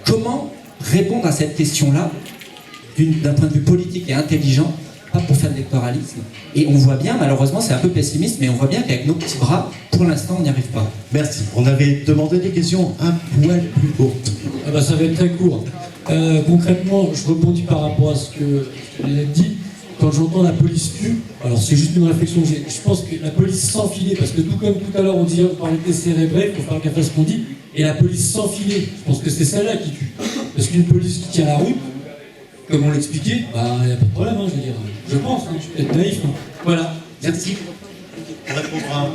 comment répondre à cette question-là d'un point de vue politique et intelligent, pas pour faire de l'électoralisme? Et on voit bien, malheureusement, c'est un peu pessimiste, mais on voit bien qu'avec nos petits bras, pour l'instant, on n'y arrive pas. Merci. On avait demandé des questions un poil plus courtes. Ah bah, ça va être très court. Concrètement, je rebondis par rapport à ce que tu as dit. Quand j'entends la police tue, alors c'est juste une réflexion que j'ai. Je pense que la police sans filet, parce que tout comme tout à l'heure on dit on parlait de cérébré, il faut faire gaffe à ce qu'on dit. et la police sans filet. Je pense que c'est celle-là qui tue. Parce qu'une police qui tient la route, comme on l'expliquait, bah, il n'y a pas de problème, hein, je veux dire. Je pense, hein, je suis peut-être naïf. Mais... Voilà. Merci. On répondra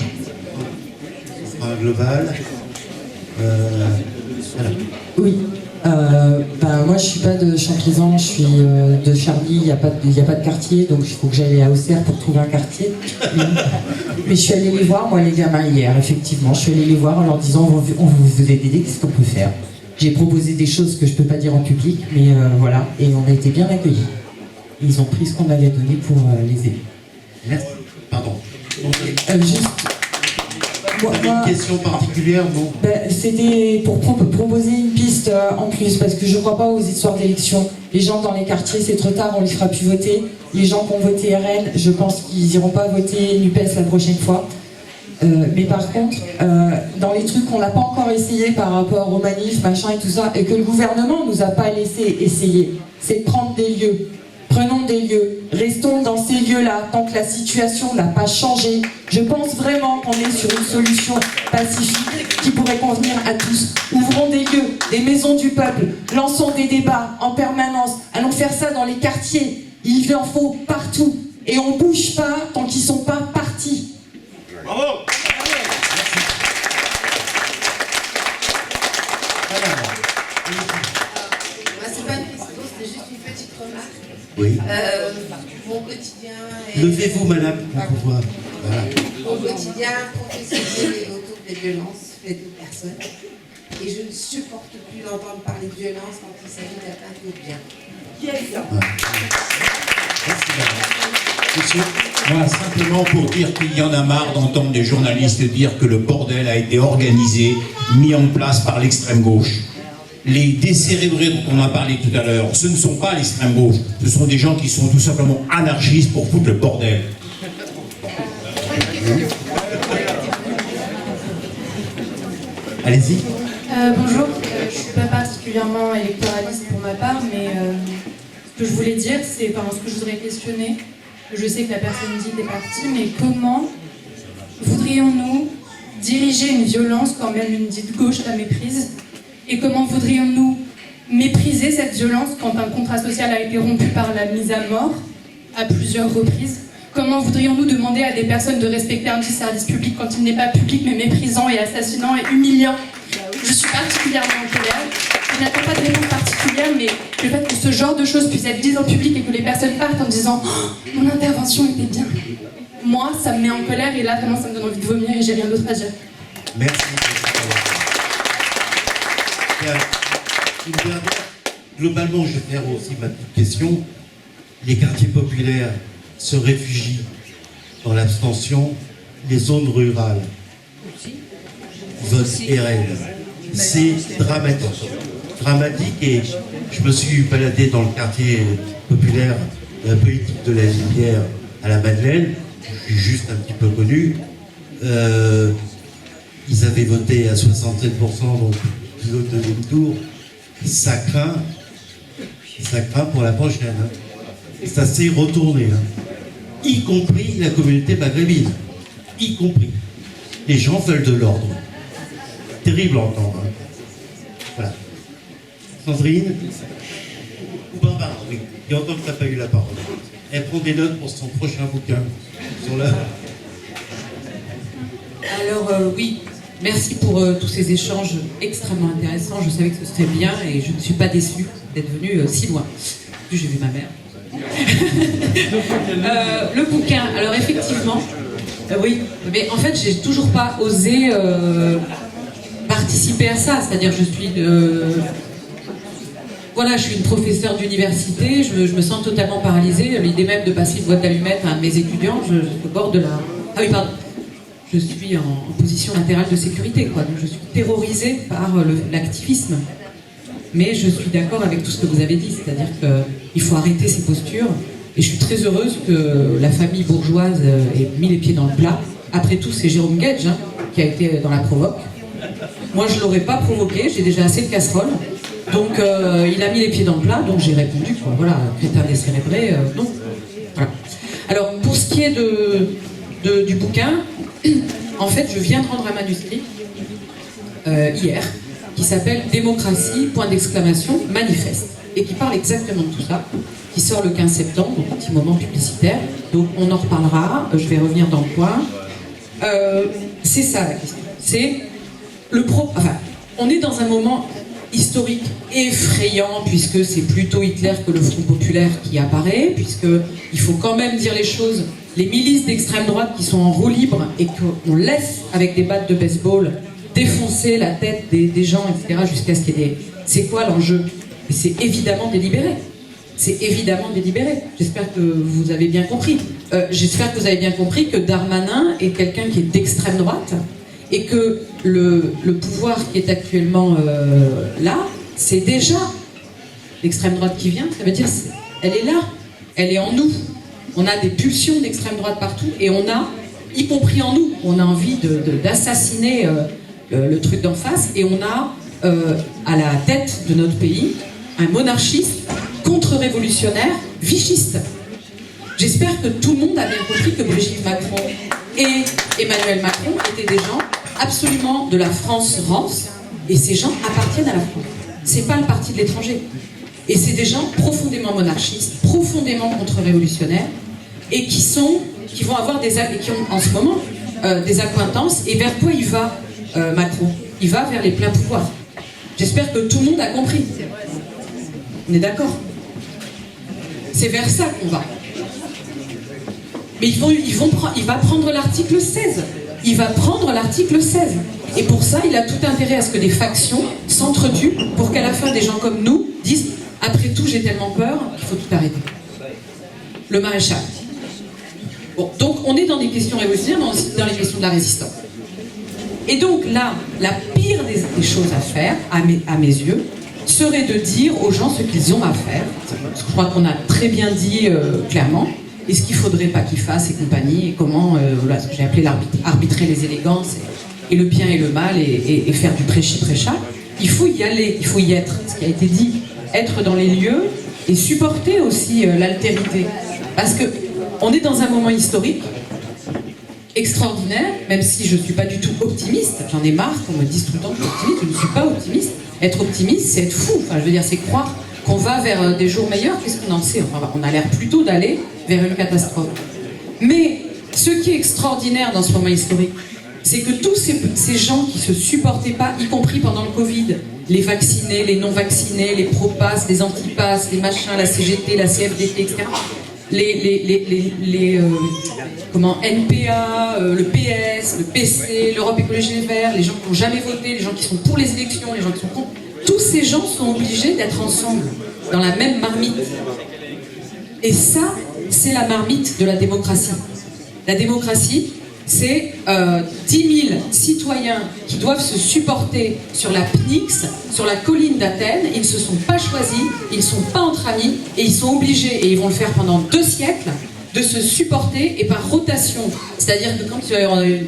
à un global. Voilà. Oui. Moi, je suis pas de Champizan, je suis de Charny. Il n'y a pas de quartier, donc il faut que j'aille à Auxerre pour trouver un quartier. Mais je suis allée les voir, moi, les gamins, hier, effectivement. Je suis allée les voir en leur disant on vous aide aider, qu'est-ce qu'on peut faire? J'ai proposé des choses que je peux pas dire en public, mais voilà. Et on a été bien accueillis. Ils ont pris ce qu'on avait donné pour les aider. Merci. Pardon. Juste. Une question particulière, non? C'était pour proposer une piste en plus, parce que je ne crois pas aux histoires d'élection. Les gens dans les quartiers, c'est trop tard, on ne les fera plus voter. Les gens qui ont voté RN, je pense qu'ils n'iront pas voter NUPES la prochaine fois. Mais par contre, dans les trucs qu'on n'a pas encore essayé par rapport aux manifs, machin et tout ça, et que le gouvernement ne nous a pas laissé essayer, c'est de prendre des lieux. Prenons des lieux, restons dans ces lieux-là tant que la situation n'a pas changé. Je pense vraiment qu'on est sur une solution pacifique qui pourrait convenir à tous. Ouvrons des lieux, des maisons du peuple, lançons des débats en permanence, allons faire ça dans les quartiers. Il en faut partout. Et on ne bouge pas tant qu'ils ne sont pas partis. Bravo. C'est pas une question, c'était juste une petite remarque. Oui. Mon quotidien est... Levez-vous, madame, pour pouvoir. Voilà. Mon quotidien professionnel est autour des violences faites aux personnes. Et je ne supporte plus d'entendre parler de violence quand il s'agit d'atteinte aux biens. Merci, madame. Monsieur. Moi, simplement pour dire qu'il y en a marre d'entendre des journalistes dire que le bordel a été organisé, mis en place par l'extrême gauche. Les décérébrés dont on a parlé tout à l'heure, ce ne sont pas l'extrême gauche, ce sont des gens qui sont tout simplement anarchistes pour foutre le bordel. Allez-y. Bonjour, je ne suis pas particulièrement électoraliste pour ma part, mais ce que je voulais dire, c'est, ce que je voudrais questionner, je sais que la personne dite est partie, mais comment voudrions-nous diriger une violence quand même une dite gauche la méprise? Et comment voudrions-nous mépriser cette violence quand un contrat social a été rompu par la mise à mort à plusieurs reprises? Comment voudrions-nous demander à des personnes de respecter un service public quand il n'est pas public mais méprisant et assassinant et humiliant? Je suis particulièrement en colère. Je n'attends pas de réponse particulière, mais le fait que ce genre de choses puisse être dites en public et que les personnes partent en disant oh, « mon intervention était bien », moi, ça me met en colère et là, vraiment, ça me donne envie de vomir et j'ai rien d'autre à dire. Merci. Une dernière. Globalement, je vais faire aussi ma petite question. Les quartiers populaires se réfugient dans l'abstention, les zones rurales votent RN. C'est dramatique. Dramatique, et je me suis baladé dans le quartier populaire de la politique de la Limière à la Madeleine, je suis juste un petit peu connu. Ils avaient voté à 67%, donc le deuxième tour. Ça craint pour la prochaine. Hein. Ça s'est retourné, hein. Y compris la communauté maghrébine, y compris. Les gens veulent de l'ordre. Terrible à entendre. Hein. Voilà. Sandrine, Barbara, oui, qui entend que tu n'as pas eu la parole. Elle prend des notes pour son prochain bouquin. Sur la... Alors oui, merci pour tous ces échanges extrêmement intéressants. Je savais que ce serait bien et je ne suis pas déçue d'être venue si loin. J'ai vu ma mère. Le bouquin, alors effectivement, oui, mais en fait j'ai toujours pas osé participer à ça, c'est-à-dire je suis voilà, je suis une professeure d'université, je me sens totalement paralysée, l'idée même de passer une boîte d'allumettes à un de mes étudiants, je suis au bord de la... Ah oui, pardon, je suis en position latérale de sécurité, quoi, donc je suis terrorisée par l'activisme. Mais je suis d'accord avec tout ce que vous avez dit, c'est-à-dire qu'il faut arrêter ces postures. Et je suis très heureuse que la famille bourgeoise ait mis les pieds dans le plat. Après tout, c'est Jérôme Gage hein, qui a été dans la provoque. Moi, je ne l'aurais pas provoqué, j'ai déjà assez de casseroles. Donc, il a mis les pieds dans le plat, donc j'ai répondu, quoi, voilà, crétin décérébré, non. Voilà. Alors, pour ce qui est du bouquin, en fait, je viens de rendre un manuscrit hier. qui s'appelle Démocratie, point d'exclamation, manifeste, et qui parle exactement de tout ça, qui sort le 15 septembre, donc un petit moment publicitaire, donc on en reparlera, je vais revenir dans le point. C'est ça la question, c'est on est dans un moment historique effrayant, puisque c'est plutôt Hitler que le Front Populaire qui apparaît, puisqu'il faut quand même dire les choses, les milices d'extrême droite qui sont en roue libre et qu'on laisse avec des battes de baseball défoncer la tête des gens, etc., jusqu'à ce qu'il y ait des... C'est quoi l'enjeu? Et c'est évidemment délibéré. C'est évidemment délibéré. J'espère que vous avez bien compris. J'espère que vous avez bien compris que Darmanin est quelqu'un qui est d'extrême droite et que le pouvoir qui est actuellement là, c'est déjà l'extrême droite qui vient. Ça veut dire elle est là, elle est en nous. On a des pulsions d'extrême droite partout et on a, y compris en nous, on a envie d'assassiner le truc d'en face et on a à la tête de notre pays un monarchiste contre-révolutionnaire, vichiste. J'espère que tout le monde a bien compris que Brigitte Macron et Emmanuel Macron étaient des gens absolument de la France-rance, et ces gens appartiennent à la France. C'est pas le parti de l'étranger. Et c'est des gens profondément monarchistes, profondément contre-révolutionnaires, et qui vont avoir qui ont en ce moment des accointances. Et vers quoi il va, Macron? Il va vers les pleins pouvoirs. J'espère que tout le monde a compris. On est d'accord? C'est vers ça qu'on va. Mais il va prendre l'article 16. Il va prendre l'article 16. Et pour ça, il a tout intérêt à ce que des factions s'entretuent pour qu'à la fin, des gens comme nous disent « Après tout, j'ai tellement peur qu'il faut tout arrêter. » Le maréchal. Bon, donc on est dans des questions révolutionnaires, mais aussi dans les questions de la résistance. Et donc là, la pire des choses à faire, à mes yeux, serait de dire aux gens ce qu'ils ont à faire. Je crois qu'on a très bien dit clairement, et ce qu'il ne faudrait pas qu'ils fassent et compagnie, et comment, voilà, ce que j'ai appelé arbitrer les élégances, et le bien et le mal, et faire du prêchi-prêcha. Il faut y aller, il faut y être, ce qui a été dit, être dans les lieux, et supporter aussi l'altérité. Parce qu'on est dans un moment historique extraordinaire, même si je ne suis pas du tout optimiste, j'en ai marre qu'on me dise tout le temps que je suis optimiste, je ne suis pas optimiste. Être optimiste, c'est être fou. Enfin, je veux dire, c'est croire qu'on va vers des jours meilleurs. Qu'est-ce qu'on en sait? Enfin, on a l'air plutôt d'aller vers une catastrophe. Mais ce qui est extraordinaire dans ce moment historique, c'est que tous ces gens qui se supportaient pas, y compris pendant le Covid, les vaccinés, les non-vaccinés, les pro-passes, les anti-passes, les machins, la CGT, la CFDT, etc., NPA, le PS, le PC, l'Europe Écologie Les Verts, les gens qui n'ont jamais voté, les gens qui sont pour les élections, les gens qui sont contre, tous ces gens sont obligés d'être ensemble, dans la même marmite. Et ça, c'est la marmite de la démocratie. La démocratie, c'est 10 000 citoyens qui doivent se supporter sur la Pnyx, sur la colline d'Athènes. Ils ne se sont pas choisis, ils ne sont pas entre amis, et ils sont obligés, et ils vont le faire pendant 2 siècles, de se supporter, et par rotation. C'est-à-dire que quand il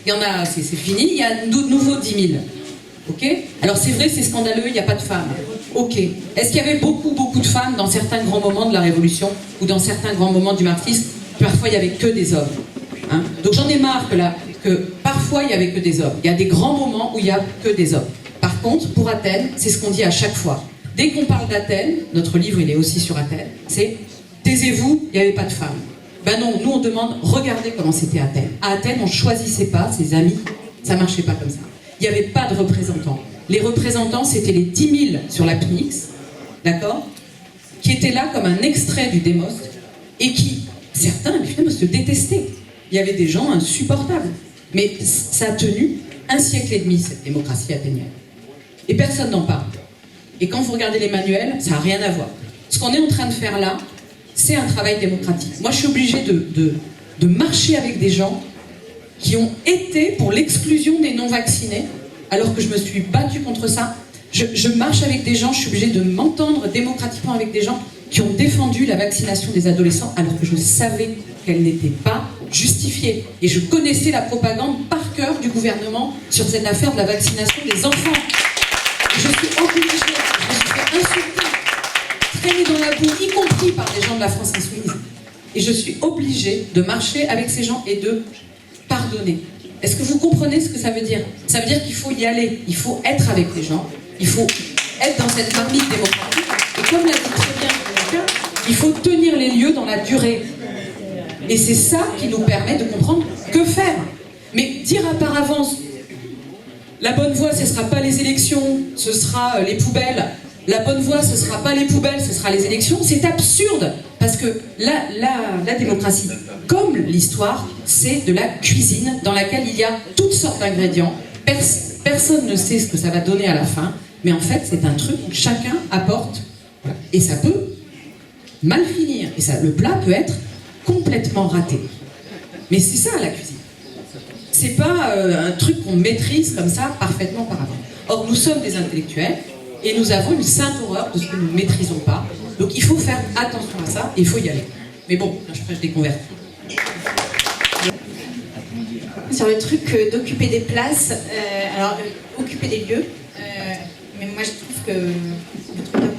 y en a, c'est fini, il y a de nouveau 10 000. Ok? Alors c'est vrai, c'est scandaleux, il n'y a pas de femmes. Ok. Est-ce qu'il y avait beaucoup de femmes dans certains grands moments de la Révolution, ou dans certains grands moments du marxisme? Parfois, il n'y avait que des hommes. Hein? Donc j'en ai marre que parfois il n'y avait que des hommes. Il y a des grands moments où il n'y a que des hommes. Par contre, pour Athènes, c'est ce qu'on dit à chaque fois. Dès qu'on parle d'Athènes, notre livre il est aussi sur Athènes, c'est taisez-vous, il n'y avait pas de femmes. Ben non, nous on demande, regardez comment c'était Athènes. À Athènes, on ne choisissait pas ses amis, ça ne marchait pas comme ça. Il n'y avait pas de représentants. Les représentants, c'était les 10 000 sur la Pnyx, d'accord, qui étaient là comme un extrait du démos, et qui, certains, finalement, se détestaient. Il y avait des gens insupportables. Mais ça a tenu 1 siècle et demi, cette démocratie athénienne. Et personne n'en parle. Et quand vous regardez les manuels, ça n'a rien à voir. Ce qu'on est en train de faire là, c'est un travail démocratique. Moi, je suis obligée de marcher avec des gens qui ont été pour l'exclusion des non-vaccinés, alors que je me suis battue contre ça. Je marche avec des gens, je suis obligée de m'entendre démocratiquement avec des gens qui ont défendu la vaccination des adolescents, alors que je savais qu'elle n'était pas justifiée. Et je connaissais la propagande par cœur du gouvernement sur cette affaire de la vaccination des enfants. Et je suis obligée, je me suis fait insulter, traîner dans la boue, y compris par des gens de la France Insoumise. Et je suis obligée de marcher avec ces gens et de pardonner. Est-ce que vous comprenez ce que ça veut dire? Ça veut dire qu'il faut y aller, il faut être avec les gens, il faut être dans cette marmite démocratique. Et comme l'a dit très bien quelqu'un, il faut tenir les lieux dans la durée. Et c'est ça qui nous permet de comprendre que faire. Mais dire par avance, la bonne voie, ce ne sera pas les élections, ce sera les poubelles. La bonne voie, ce ne sera pas les poubelles, ce sera les élections. C'est absurde, parce que la démocratie, comme l'histoire, c'est de la cuisine dans laquelle il y a toutes sortes d'ingrédients. Personne ne sait ce que ça va donner à la fin, mais en fait, c'est un truc où chacun apporte. Et ça peut mal finir. Et ça, le plat peut être complètement raté. Mais c'est ça, la cuisine. C'est pas un truc qu'on maîtrise comme ça parfaitement par avant. Or, nous sommes des intellectuels et nous avons une sainte horreur de ce que nous ne maîtrisons pas. Donc il faut faire attention à ça et il faut y aller. Mais bon, là, je prêche des convertis. Sur le truc d'occuper des places, occuper des lieux, mais moi je trouve que le truc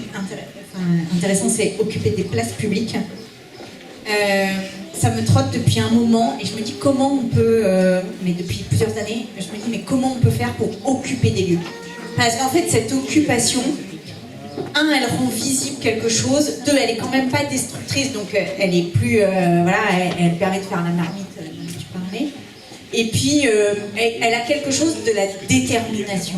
intéressant, c'est occuper des places publiques. Ça me trotte depuis un moment et je me dis comment on peut, mais depuis plusieurs années, je me dis mais comment on peut faire pour occuper des lieux. Parce qu'en fait cette occupation, un, elle rend visible quelque chose, deux, elle est quand même pas destructrice, donc elle est plus, elle permet de faire la marmite dont tu parlais. Et puis elle a quelque chose de la détermination.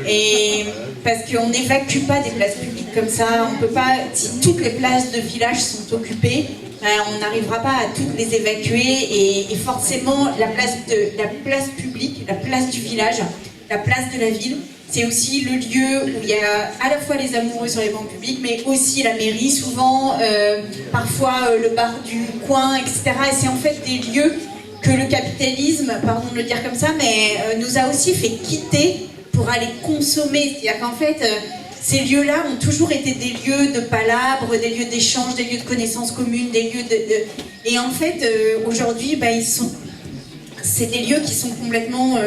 Et parce qu'on n'évacue pas des places publiques comme ça, on peut pas, si toutes les places de village sont occupées, on n'arrivera pas à toutes les évacuer et forcément la place publique, la place du village, la place de la ville, c'est aussi le lieu où il y a à la fois les amoureux sur les bancs publics, mais aussi la mairie souvent, parfois le bar du coin, etc. Et c'est en fait des lieux que le capitalisme, pardon de le dire comme ça, mais nous a aussi fait quitter pour aller consommer. C'est-à-dire qu'en fait, ces lieux-là ont toujours été des lieux de palabres, des lieux d'échange, des lieux de connaissances communes, des lieux de... Et en fait, aujourd'hui, c'est des lieux qui sont complètement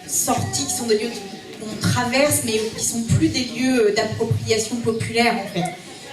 sortis, qui sont des lieux qu'on traverse, mais qui sont plus des lieux d'appropriation populaire, en fait.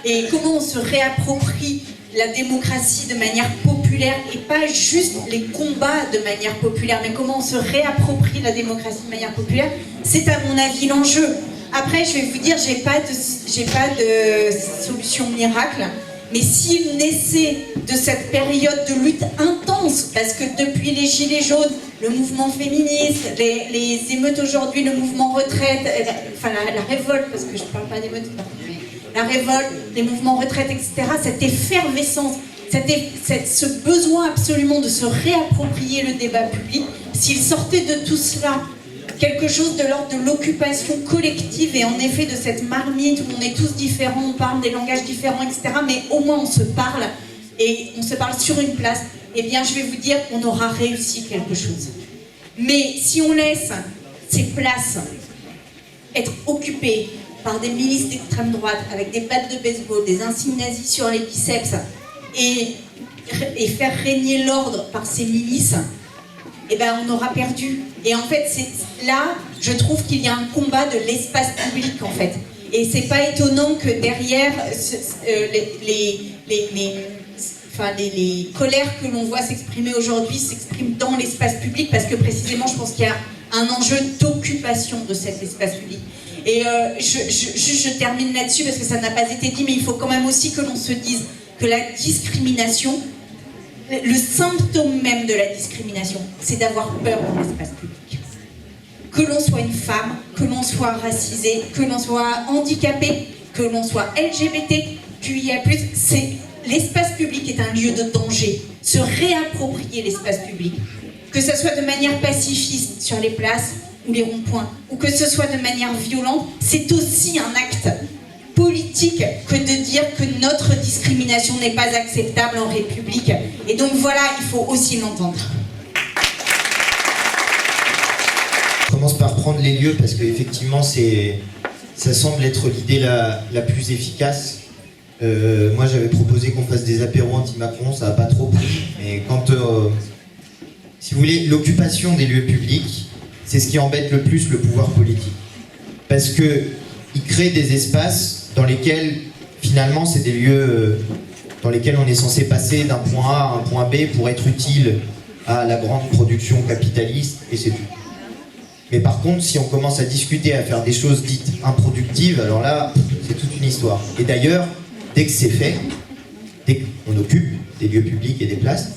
Et comment on se réapproprie la démocratie de manière populaire et pas juste les combats de manière populaire, mais comment on se réapproprie la démocratie de manière populaire, c'est à mon avis l'enjeu. Après, je vais vous dire, j'ai pas de solution miracle, mais s'il naissait de cette période de lutte intense, parce que depuis les Gilets jaunes, le mouvement féministe, les émeutes aujourd'hui, le mouvement retraite, la révolte, parce que je parle pas d'émeutes, la révolte, les mouvements retraite, etc., cette effervescence, ce besoin absolument de se réapproprier le débat public, s'il sortait de tout cela quelque chose de l'ordre de l'occupation collective et en effet de cette marmite où on est tous différents, on parle des langages différents, etc., mais au moins on se parle et on se parle sur une place, eh bien je vais vous dire qu'on aura réussi quelque chose. Mais si on laisse ces places être occupées par des milices d'extrême droite avec des battes de baseball, des insignes nazis sur les biceps et faire régner l'ordre par ces milices, eh ben on aura perdu. Et en fait, là, je trouve qu'il y a un combat de l'espace public, en fait. Et c'est pas étonnant que derrière les colères que l'on voit s'exprimer aujourd'hui s'expriment dans l'espace public, parce que précisément, je pense qu'il y a un enjeu d'occupation de cet espace public. Et je termine là-dessus parce que ça n'a pas été dit, mais il faut quand même aussi que l'on se dise que la discrimination, le symptôme même de la discrimination, c'est d'avoir peur dans l'espace public. Que l'on soit une femme, que l'on soit racisé, que l'on soit handicapé, que l'on soit LGBT, QIA+, l'espace public est un lieu de danger. Se réapproprier l'espace public, que ce soit de manière pacifiste sur les places ou les ronds-points, ou que ce soit de manière violente, c'est aussi un acte politique que de dire que notre discrimination n'est pas acceptable en République. Et donc voilà, il faut aussi l'entendre. Je commence par prendre les lieux parce qu'effectivement, ça semble être l'idée la plus efficace. Moi, j'avais proposé qu'on fasse des apéros anti-Macron, ça n'a pas trop pris. Mais quand, si vous voulez, l'occupation des lieux publics, c'est ce qui embête le plus le pouvoir politique. Parce qu'il crée des espaces dans lesquels, finalement, c'est des lieux dans lesquels on est censé passer d'un point A à un point B pour être utile à la grande production capitaliste, et c'est tout. Mais par contre, si on commence à discuter, à faire des choses dites improductives, alors là, c'est toute une histoire. Et d'ailleurs, dès que c'est fait, dès qu'on occupe des lieux publics et des places,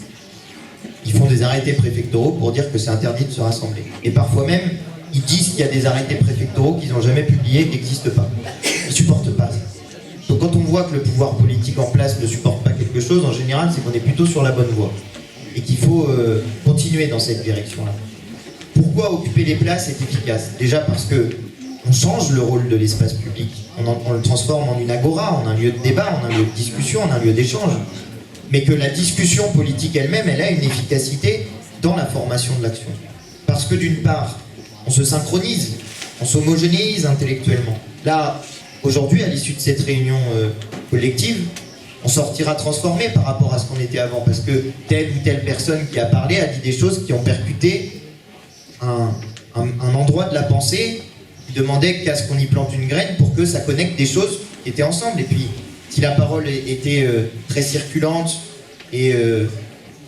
ils font des arrêtés préfectoraux pour dire que c'est interdit de se rassembler. Et parfois même, ils disent qu'il y a des arrêtés préfectoraux qu'ils n'ont jamais publiés, qui n'existent pas. Ils ne supportent pas ça. Donc quand on voit que le pouvoir politique en place ne supporte pas quelque chose, en général, c'est qu'on est plutôt sur la bonne voie. Et qu'il faut continuer dans cette direction-là. Pourquoi occuper les places est efficace? Déjà parce que on change le rôle de l'espace public. On le transforme en une agora, en un lieu de débat, en un lieu de discussion, en un lieu d'échange. Mais que la discussion politique elle-même, elle a une efficacité dans la formation de l'action. Parce que d'une part, on se synchronise, on s'homogénéise intellectuellement. Là, aujourd'hui, à l'issue de cette réunion collective, on sortira transformé par rapport à ce qu'on était avant, parce que telle ou telle personne qui a parlé a dit des choses qui ont percuté un endroit de la pensée qui demandait qu'à ce qu'on y plante une graine pour que ça connecte des choses qui étaient ensemble. Et puis, si la parole était très circulante et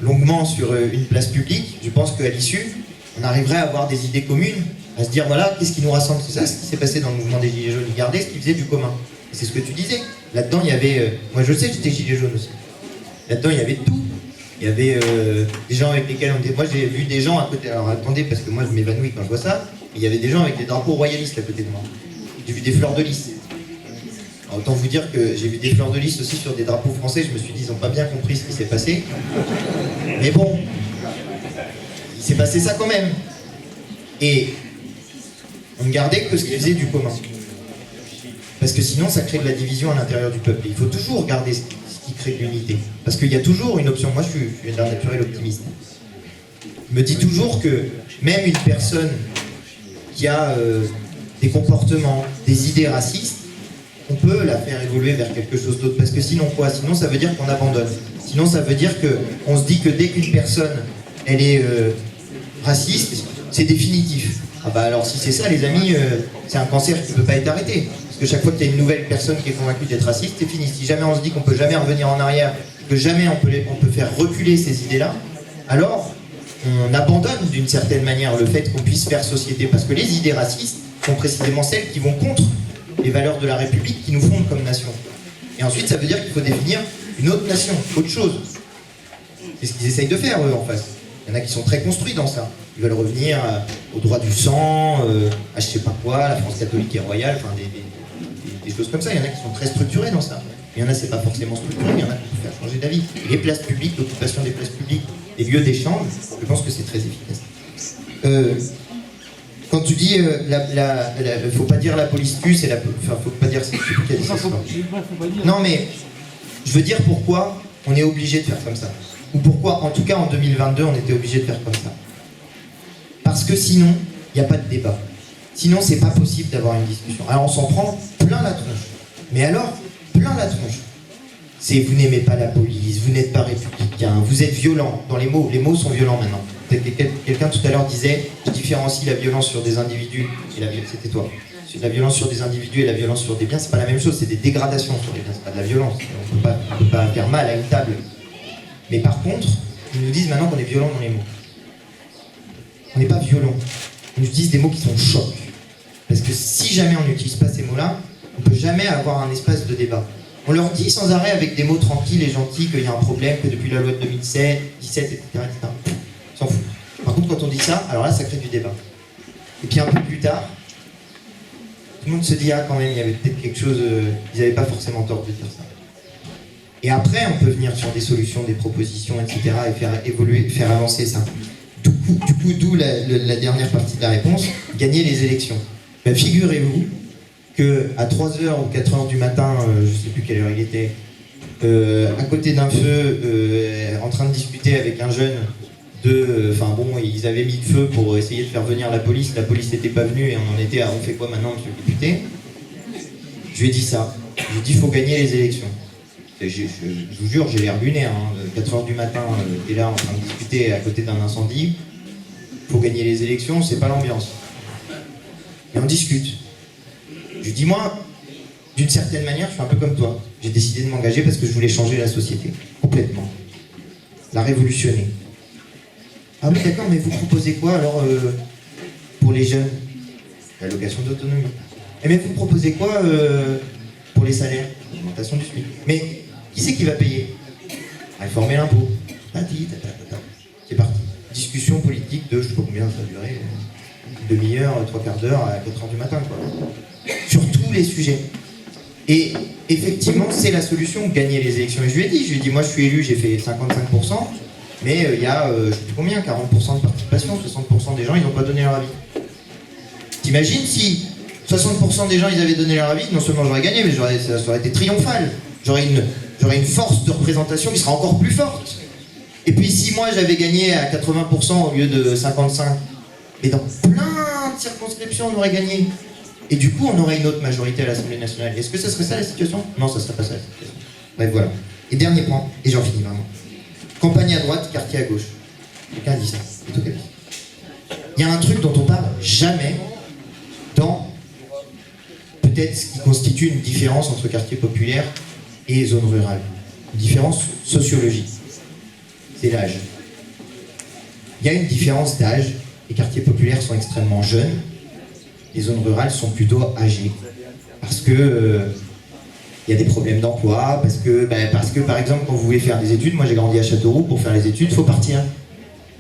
longuement sur une place publique, je pense qu'à l'issue, on arriverait à avoir des idées communes, à se dire voilà, qu'est-ce qui nous rassemble? C'est ça ce qui s'est passé dans le mouvement des Gilets jaunes, ils gardaient ce qu'ils faisaient du commun. Et c'est ce que tu disais. Là-dedans, il y avait... moi, je sais que j'étais Gilet jaune aussi. Là-dedans, il y avait tout. Il y avait des gens avec lesquels on était... Moi, j'ai vu des gens à côté... Alors, attendez, parce que moi, je m'évanouis quand je vois ça. Il y avait des gens avec des drapeaux royalistes à côté de moi. J'ai vu des fleurs de lys. Alors, autant vous dire que j'ai vu des fleurs de lys aussi sur des drapeaux français. Je me suis dit, ils n'ont pas bien compris ce qui s'est passé. Mais bon, il s'est passé ça quand même. Et on ne gardait que ce qui faisait du commun. Parce que sinon, ça crée de la division à l'intérieur du peuple. Et il faut toujours garder ce qui crée de l'unité. Parce qu'il y a toujours une option. Moi, je suis d'un naturel optimiste. Je me dis toujours que même une personne qui a des comportements, des idées racistes, on peut la faire évoluer vers quelque chose d'autre. Parce que sinon quoi? Sinon, ça veut dire qu'on abandonne. Sinon, ça veut dire qu'on se dit que dès qu'une personne, elle est raciste, c'est définitif. Ah bah alors si c'est ça, les amis, c'est un cancer qui ne peut pas être arrêté. Parce que chaque fois qu'il y a une nouvelle personne qui est convaincue d'être raciste, c'est fini. Si jamais on se dit qu'on ne peut jamais revenir en arrière, que jamais on peut faire reculer ces idées-là, alors on abandonne d'une certaine manière le fait qu'on puisse faire société. Parce que les idées racistes sont précisément celles qui vont contre les valeurs de la République qui nous fondent comme nation. Et ensuite, ça veut dire qu'il faut définir une autre nation, autre chose. C'est ce qu'ils essayent de faire, eux, en face. Il y en a qui sont très construits dans ça. Ils veulent revenir au droit du sang, à je sais pas quoi, la France catholique et royale, enfin des choses comme ça. Il y en a qui sont très structurés dans ça. Il y en a, c'est pas forcément structuré, il y en a qui peuvent faire changer d'avis. Et les places publiques, l'occupation des places publiques, les lieux d'échange, je pense que c'est très efficace. Quand tu dis, faut pas dire la police tue, c'est la... Enfin, faut pas dire... Je sais plus qui a dit ça. Non, mais je veux dire pourquoi on est obligé de faire comme ça. Ou pourquoi, en tout cas en 2022, on était obligé de faire comme ça. Parce que sinon, il n'y a pas de débat. Sinon, c'est pas possible d'avoir une discussion. Alors, on s'en prend plein la tronche. Mais alors, plein la tronche. C'est vous n'aimez pas la police, vous n'êtes pas républicain, vous êtes violent. Dans les mots sont violents maintenant. Quelqu'un tout à l'heure disait, je différencie la violence sur des individus, et c'était toi. La violence sur des individus et la violence sur des biens, c'est pas la même chose, c'est des dégradations sur les biens, c'est pas de la violence. On peut pas faire mal à une table. Mais par contre, ils nous disent maintenant qu'on est violent dans les mots. On n'est pas violent. On utilise des mots qui sont chocs. Parce que si jamais on n'utilise pas ces mots-là, on ne peut jamais avoir un espace de débat. On leur dit sans arrêt avec des mots tranquilles et gentils qu'il y a un problème, que depuis la loi de 2017, etc. On s'en fout. Par contre, quand on dit ça, alors là, ça crée du débat. Et puis un peu plus tard, tout le monde se dit, ah quand même, il y avait peut-être quelque chose, ils n'avaient pas forcément tort de dire ça. Et après, on peut venir sur des solutions, des propositions, etc. et faire évoluer, faire avancer ça. Du coup, d'où la dernière partie de la réponse, gagner les élections. Ben, figurez-vous qu'à 3h ou 4h du matin, je ne sais plus quelle heure il était, à côté d'un feu, en train de discuter avec un jeune ils avaient mis le feu pour essayer de faire venir la police n'était pas venue et on en était à on fait quoi maintenant, monsieur le député? Je lui ai dit ça. Je lui ai dit il faut gagner les élections. Je vous jure, j'ai l'air lunaire. 4h du matin, t'es là en train de discuter à côté d'un incendie. Il faut gagner les élections, c'est pas l'ambiance. Et on discute. Je lui dis moi, d'une certaine manière, je suis un peu comme toi. J'ai décidé de m'engager parce que je voulais changer la société, complètement. La révolutionner. Ah oui, d'accord, mais vous proposez quoi alors pour les jeunes? L'allocation d'autonomie. Et mais vous proposez quoi pour les salaires? L'augmentation du SMIC. Mais qui c'est qui va payer? Réformer l'impôt. C'est parti. Discussion politique de je sais pas combien ça a duré, une demi-heure, 3/4 d'heure à 4h du matin, quoi. Sur tous les sujets. Et effectivement, c'est la solution, gagner les élections. Et je lui ai dit, moi je suis élu, j'ai fait 55%, mais il y a, je sais plus combien, 40% de participation, 60% des gens, ils n'ont pas donné leur avis. T'imagines si 60% des gens, ils avaient donné leur avis, non seulement j'aurais gagné, mais ça aurait été triomphal. J'aurais une force de représentation qui sera encore plus forte. Et puis si moi j'avais gagné à 80% au lieu de 55%, mais dans plein de circonscriptions on aurait gagné. Et du coup on aurait une autre majorité à l'Assemblée nationale. Est-ce que ça serait ça la situation? Non, ça serait pas ça la situation. Bref, voilà. Et dernier point, et j'en finis vraiment. Campagne à droite, quartier à gauche. Quelqu'un dit ça. Il y a un truc dont on parle jamais dans peut-être ce qui constitue une différence entre quartier populaire et zone rurale. Une différence sociologique. C'est l'âge. Il y a une différence d'âge. Les quartiers populaires sont extrêmement jeunes. Les zones rurales sont plutôt âgées. Parce que il y a des problèmes d'emploi, parce que par exemple quand vous voulez faire des études, moi j'ai grandi à Châteauroux, pour faire les études, il faut partir.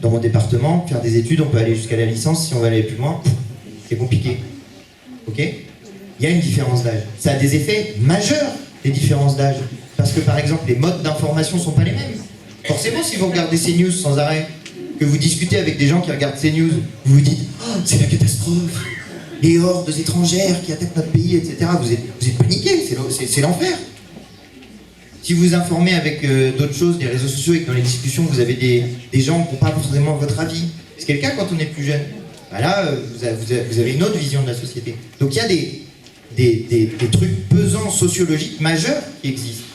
Dans mon département, faire des études, on peut aller jusqu'à la licence, si on veut aller plus loin, c'est compliqué. Ok? Il y a une différence d'âge. Ça a des effets majeurs, les différences d'âge. Parce que par exemple, les modes d'information ne sont pas les mêmes. Forcément, si vous regardez CNews sans arrêt, que vous discutez avec des gens qui regardent CNews, vous vous dites « Oh, c'est la catastrophe, les hordes étrangères qui attaquent notre pays, etc. » Vous êtes paniqués, c'est l'enfer. Si vous vous informez avec d'autres choses, des réseaux sociaux, et que dans les discussions, vous avez des gens qui n'ont pas forcément votre avis, ce qui est le cas quand on est plus jeune, bah là, vous avez une autre vision de la société. Donc il y a des trucs pesants sociologiques majeurs qui existent,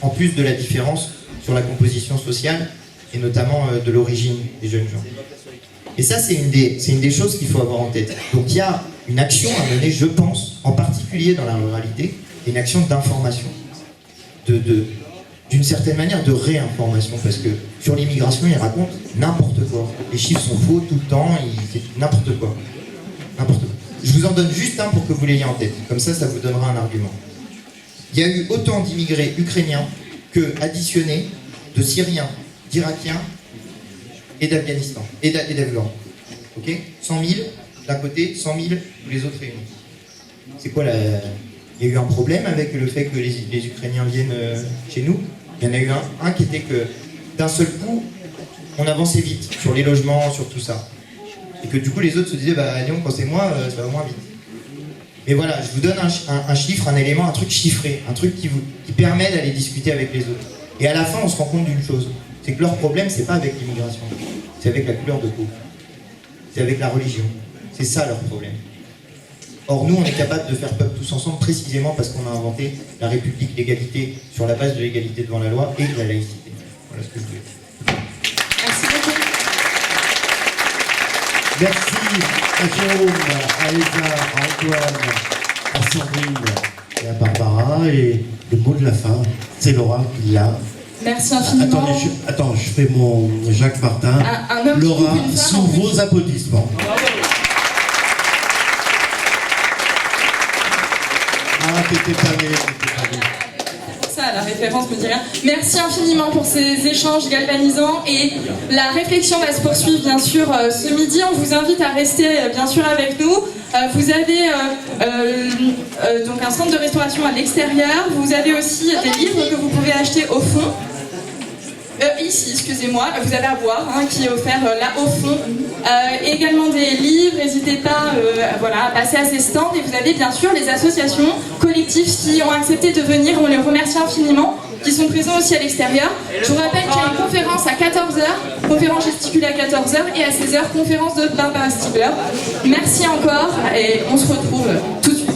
en plus de la différence sur la composition sociale, et notamment de l'origine des jeunes gens. Et ça, c'est une des choses qu'il faut avoir en tête. Donc il y a une action à mener, je pense, en particulier dans la ruralité, une action d'information, d'une certaine manière de réinformation, parce que sur l'immigration, ils racontent n'importe quoi. Les chiffres sont faux tout le temps, c'est n'importe quoi. N'importe quoi. Je vous en donne juste un pour que vous l'ayez en tête, comme ça vous donnera un argument. Il y a eu autant d'immigrés ukrainiens que additionnés de Syriens, d'Irakiens et d'Afghanistan, et d'Afghans. Ok? 100 000 d'un côté, 100 000 les autres réunis. C'est quoi la... Il y a eu un problème avec le fait que les Ukrainiens viennent chez nous. Il y en a eu un qui était que d'un seul coup, on avançait vite sur les logements, sur tout ça. Et que du coup, les autres se disaient, bah Lyon, quand c'est moi, ça va moins vite. Mais voilà, je vous donne un chiffre, un élément, un truc chiffré, un truc qui permet d'aller discuter avec les autres. Et à la fin, on se rend compte d'une chose, c'est que leur problème, c'est pas avec l'immigration, c'est avec la couleur de peau, c'est avec la religion. C'est ça leur problème. Or, nous, on est capable de faire peuple tous ensemble précisément parce qu'on a inventé la République, l'égalité, sur la base de l'égalité devant la loi et de la laïcité. Voilà ce que je voulais dire. Merci à Jérôme, à Elsa, à Antoine, à Sandrine et à Barbara. Et le mot de la fin, c'est Laura qui l'a. Merci infiniment. Attends, je fais mon Jacques Martin. Laura, sous vos applaudissements. Ah, t'étais pas né. Ça, la référence me dit rien. Merci infiniment pour ces échanges galvanisants et la réflexion va se poursuivre bien sûr ce midi. On vous invite à rester bien sûr avec nous. Vous avez donc un centre de restauration à l'extérieur. Vous avez aussi des livres que vous pouvez acheter au fond. Ici, excusez-moi, vous avez à boire, qui est offert là au fond. Également des livres, n'hésitez pas à passer à ces stands. Et vous avez bien sûr les associations collectives qui ont accepté de venir, on les remercie infiniment, qui sont présents aussi à l'extérieur. Je vous rappelle qu'il y a une conférence à 14h, conférence gesticulée à 14h, et à 16h, conférence de Barbara Stiegler. Merci encore, et on se retrouve tout de suite.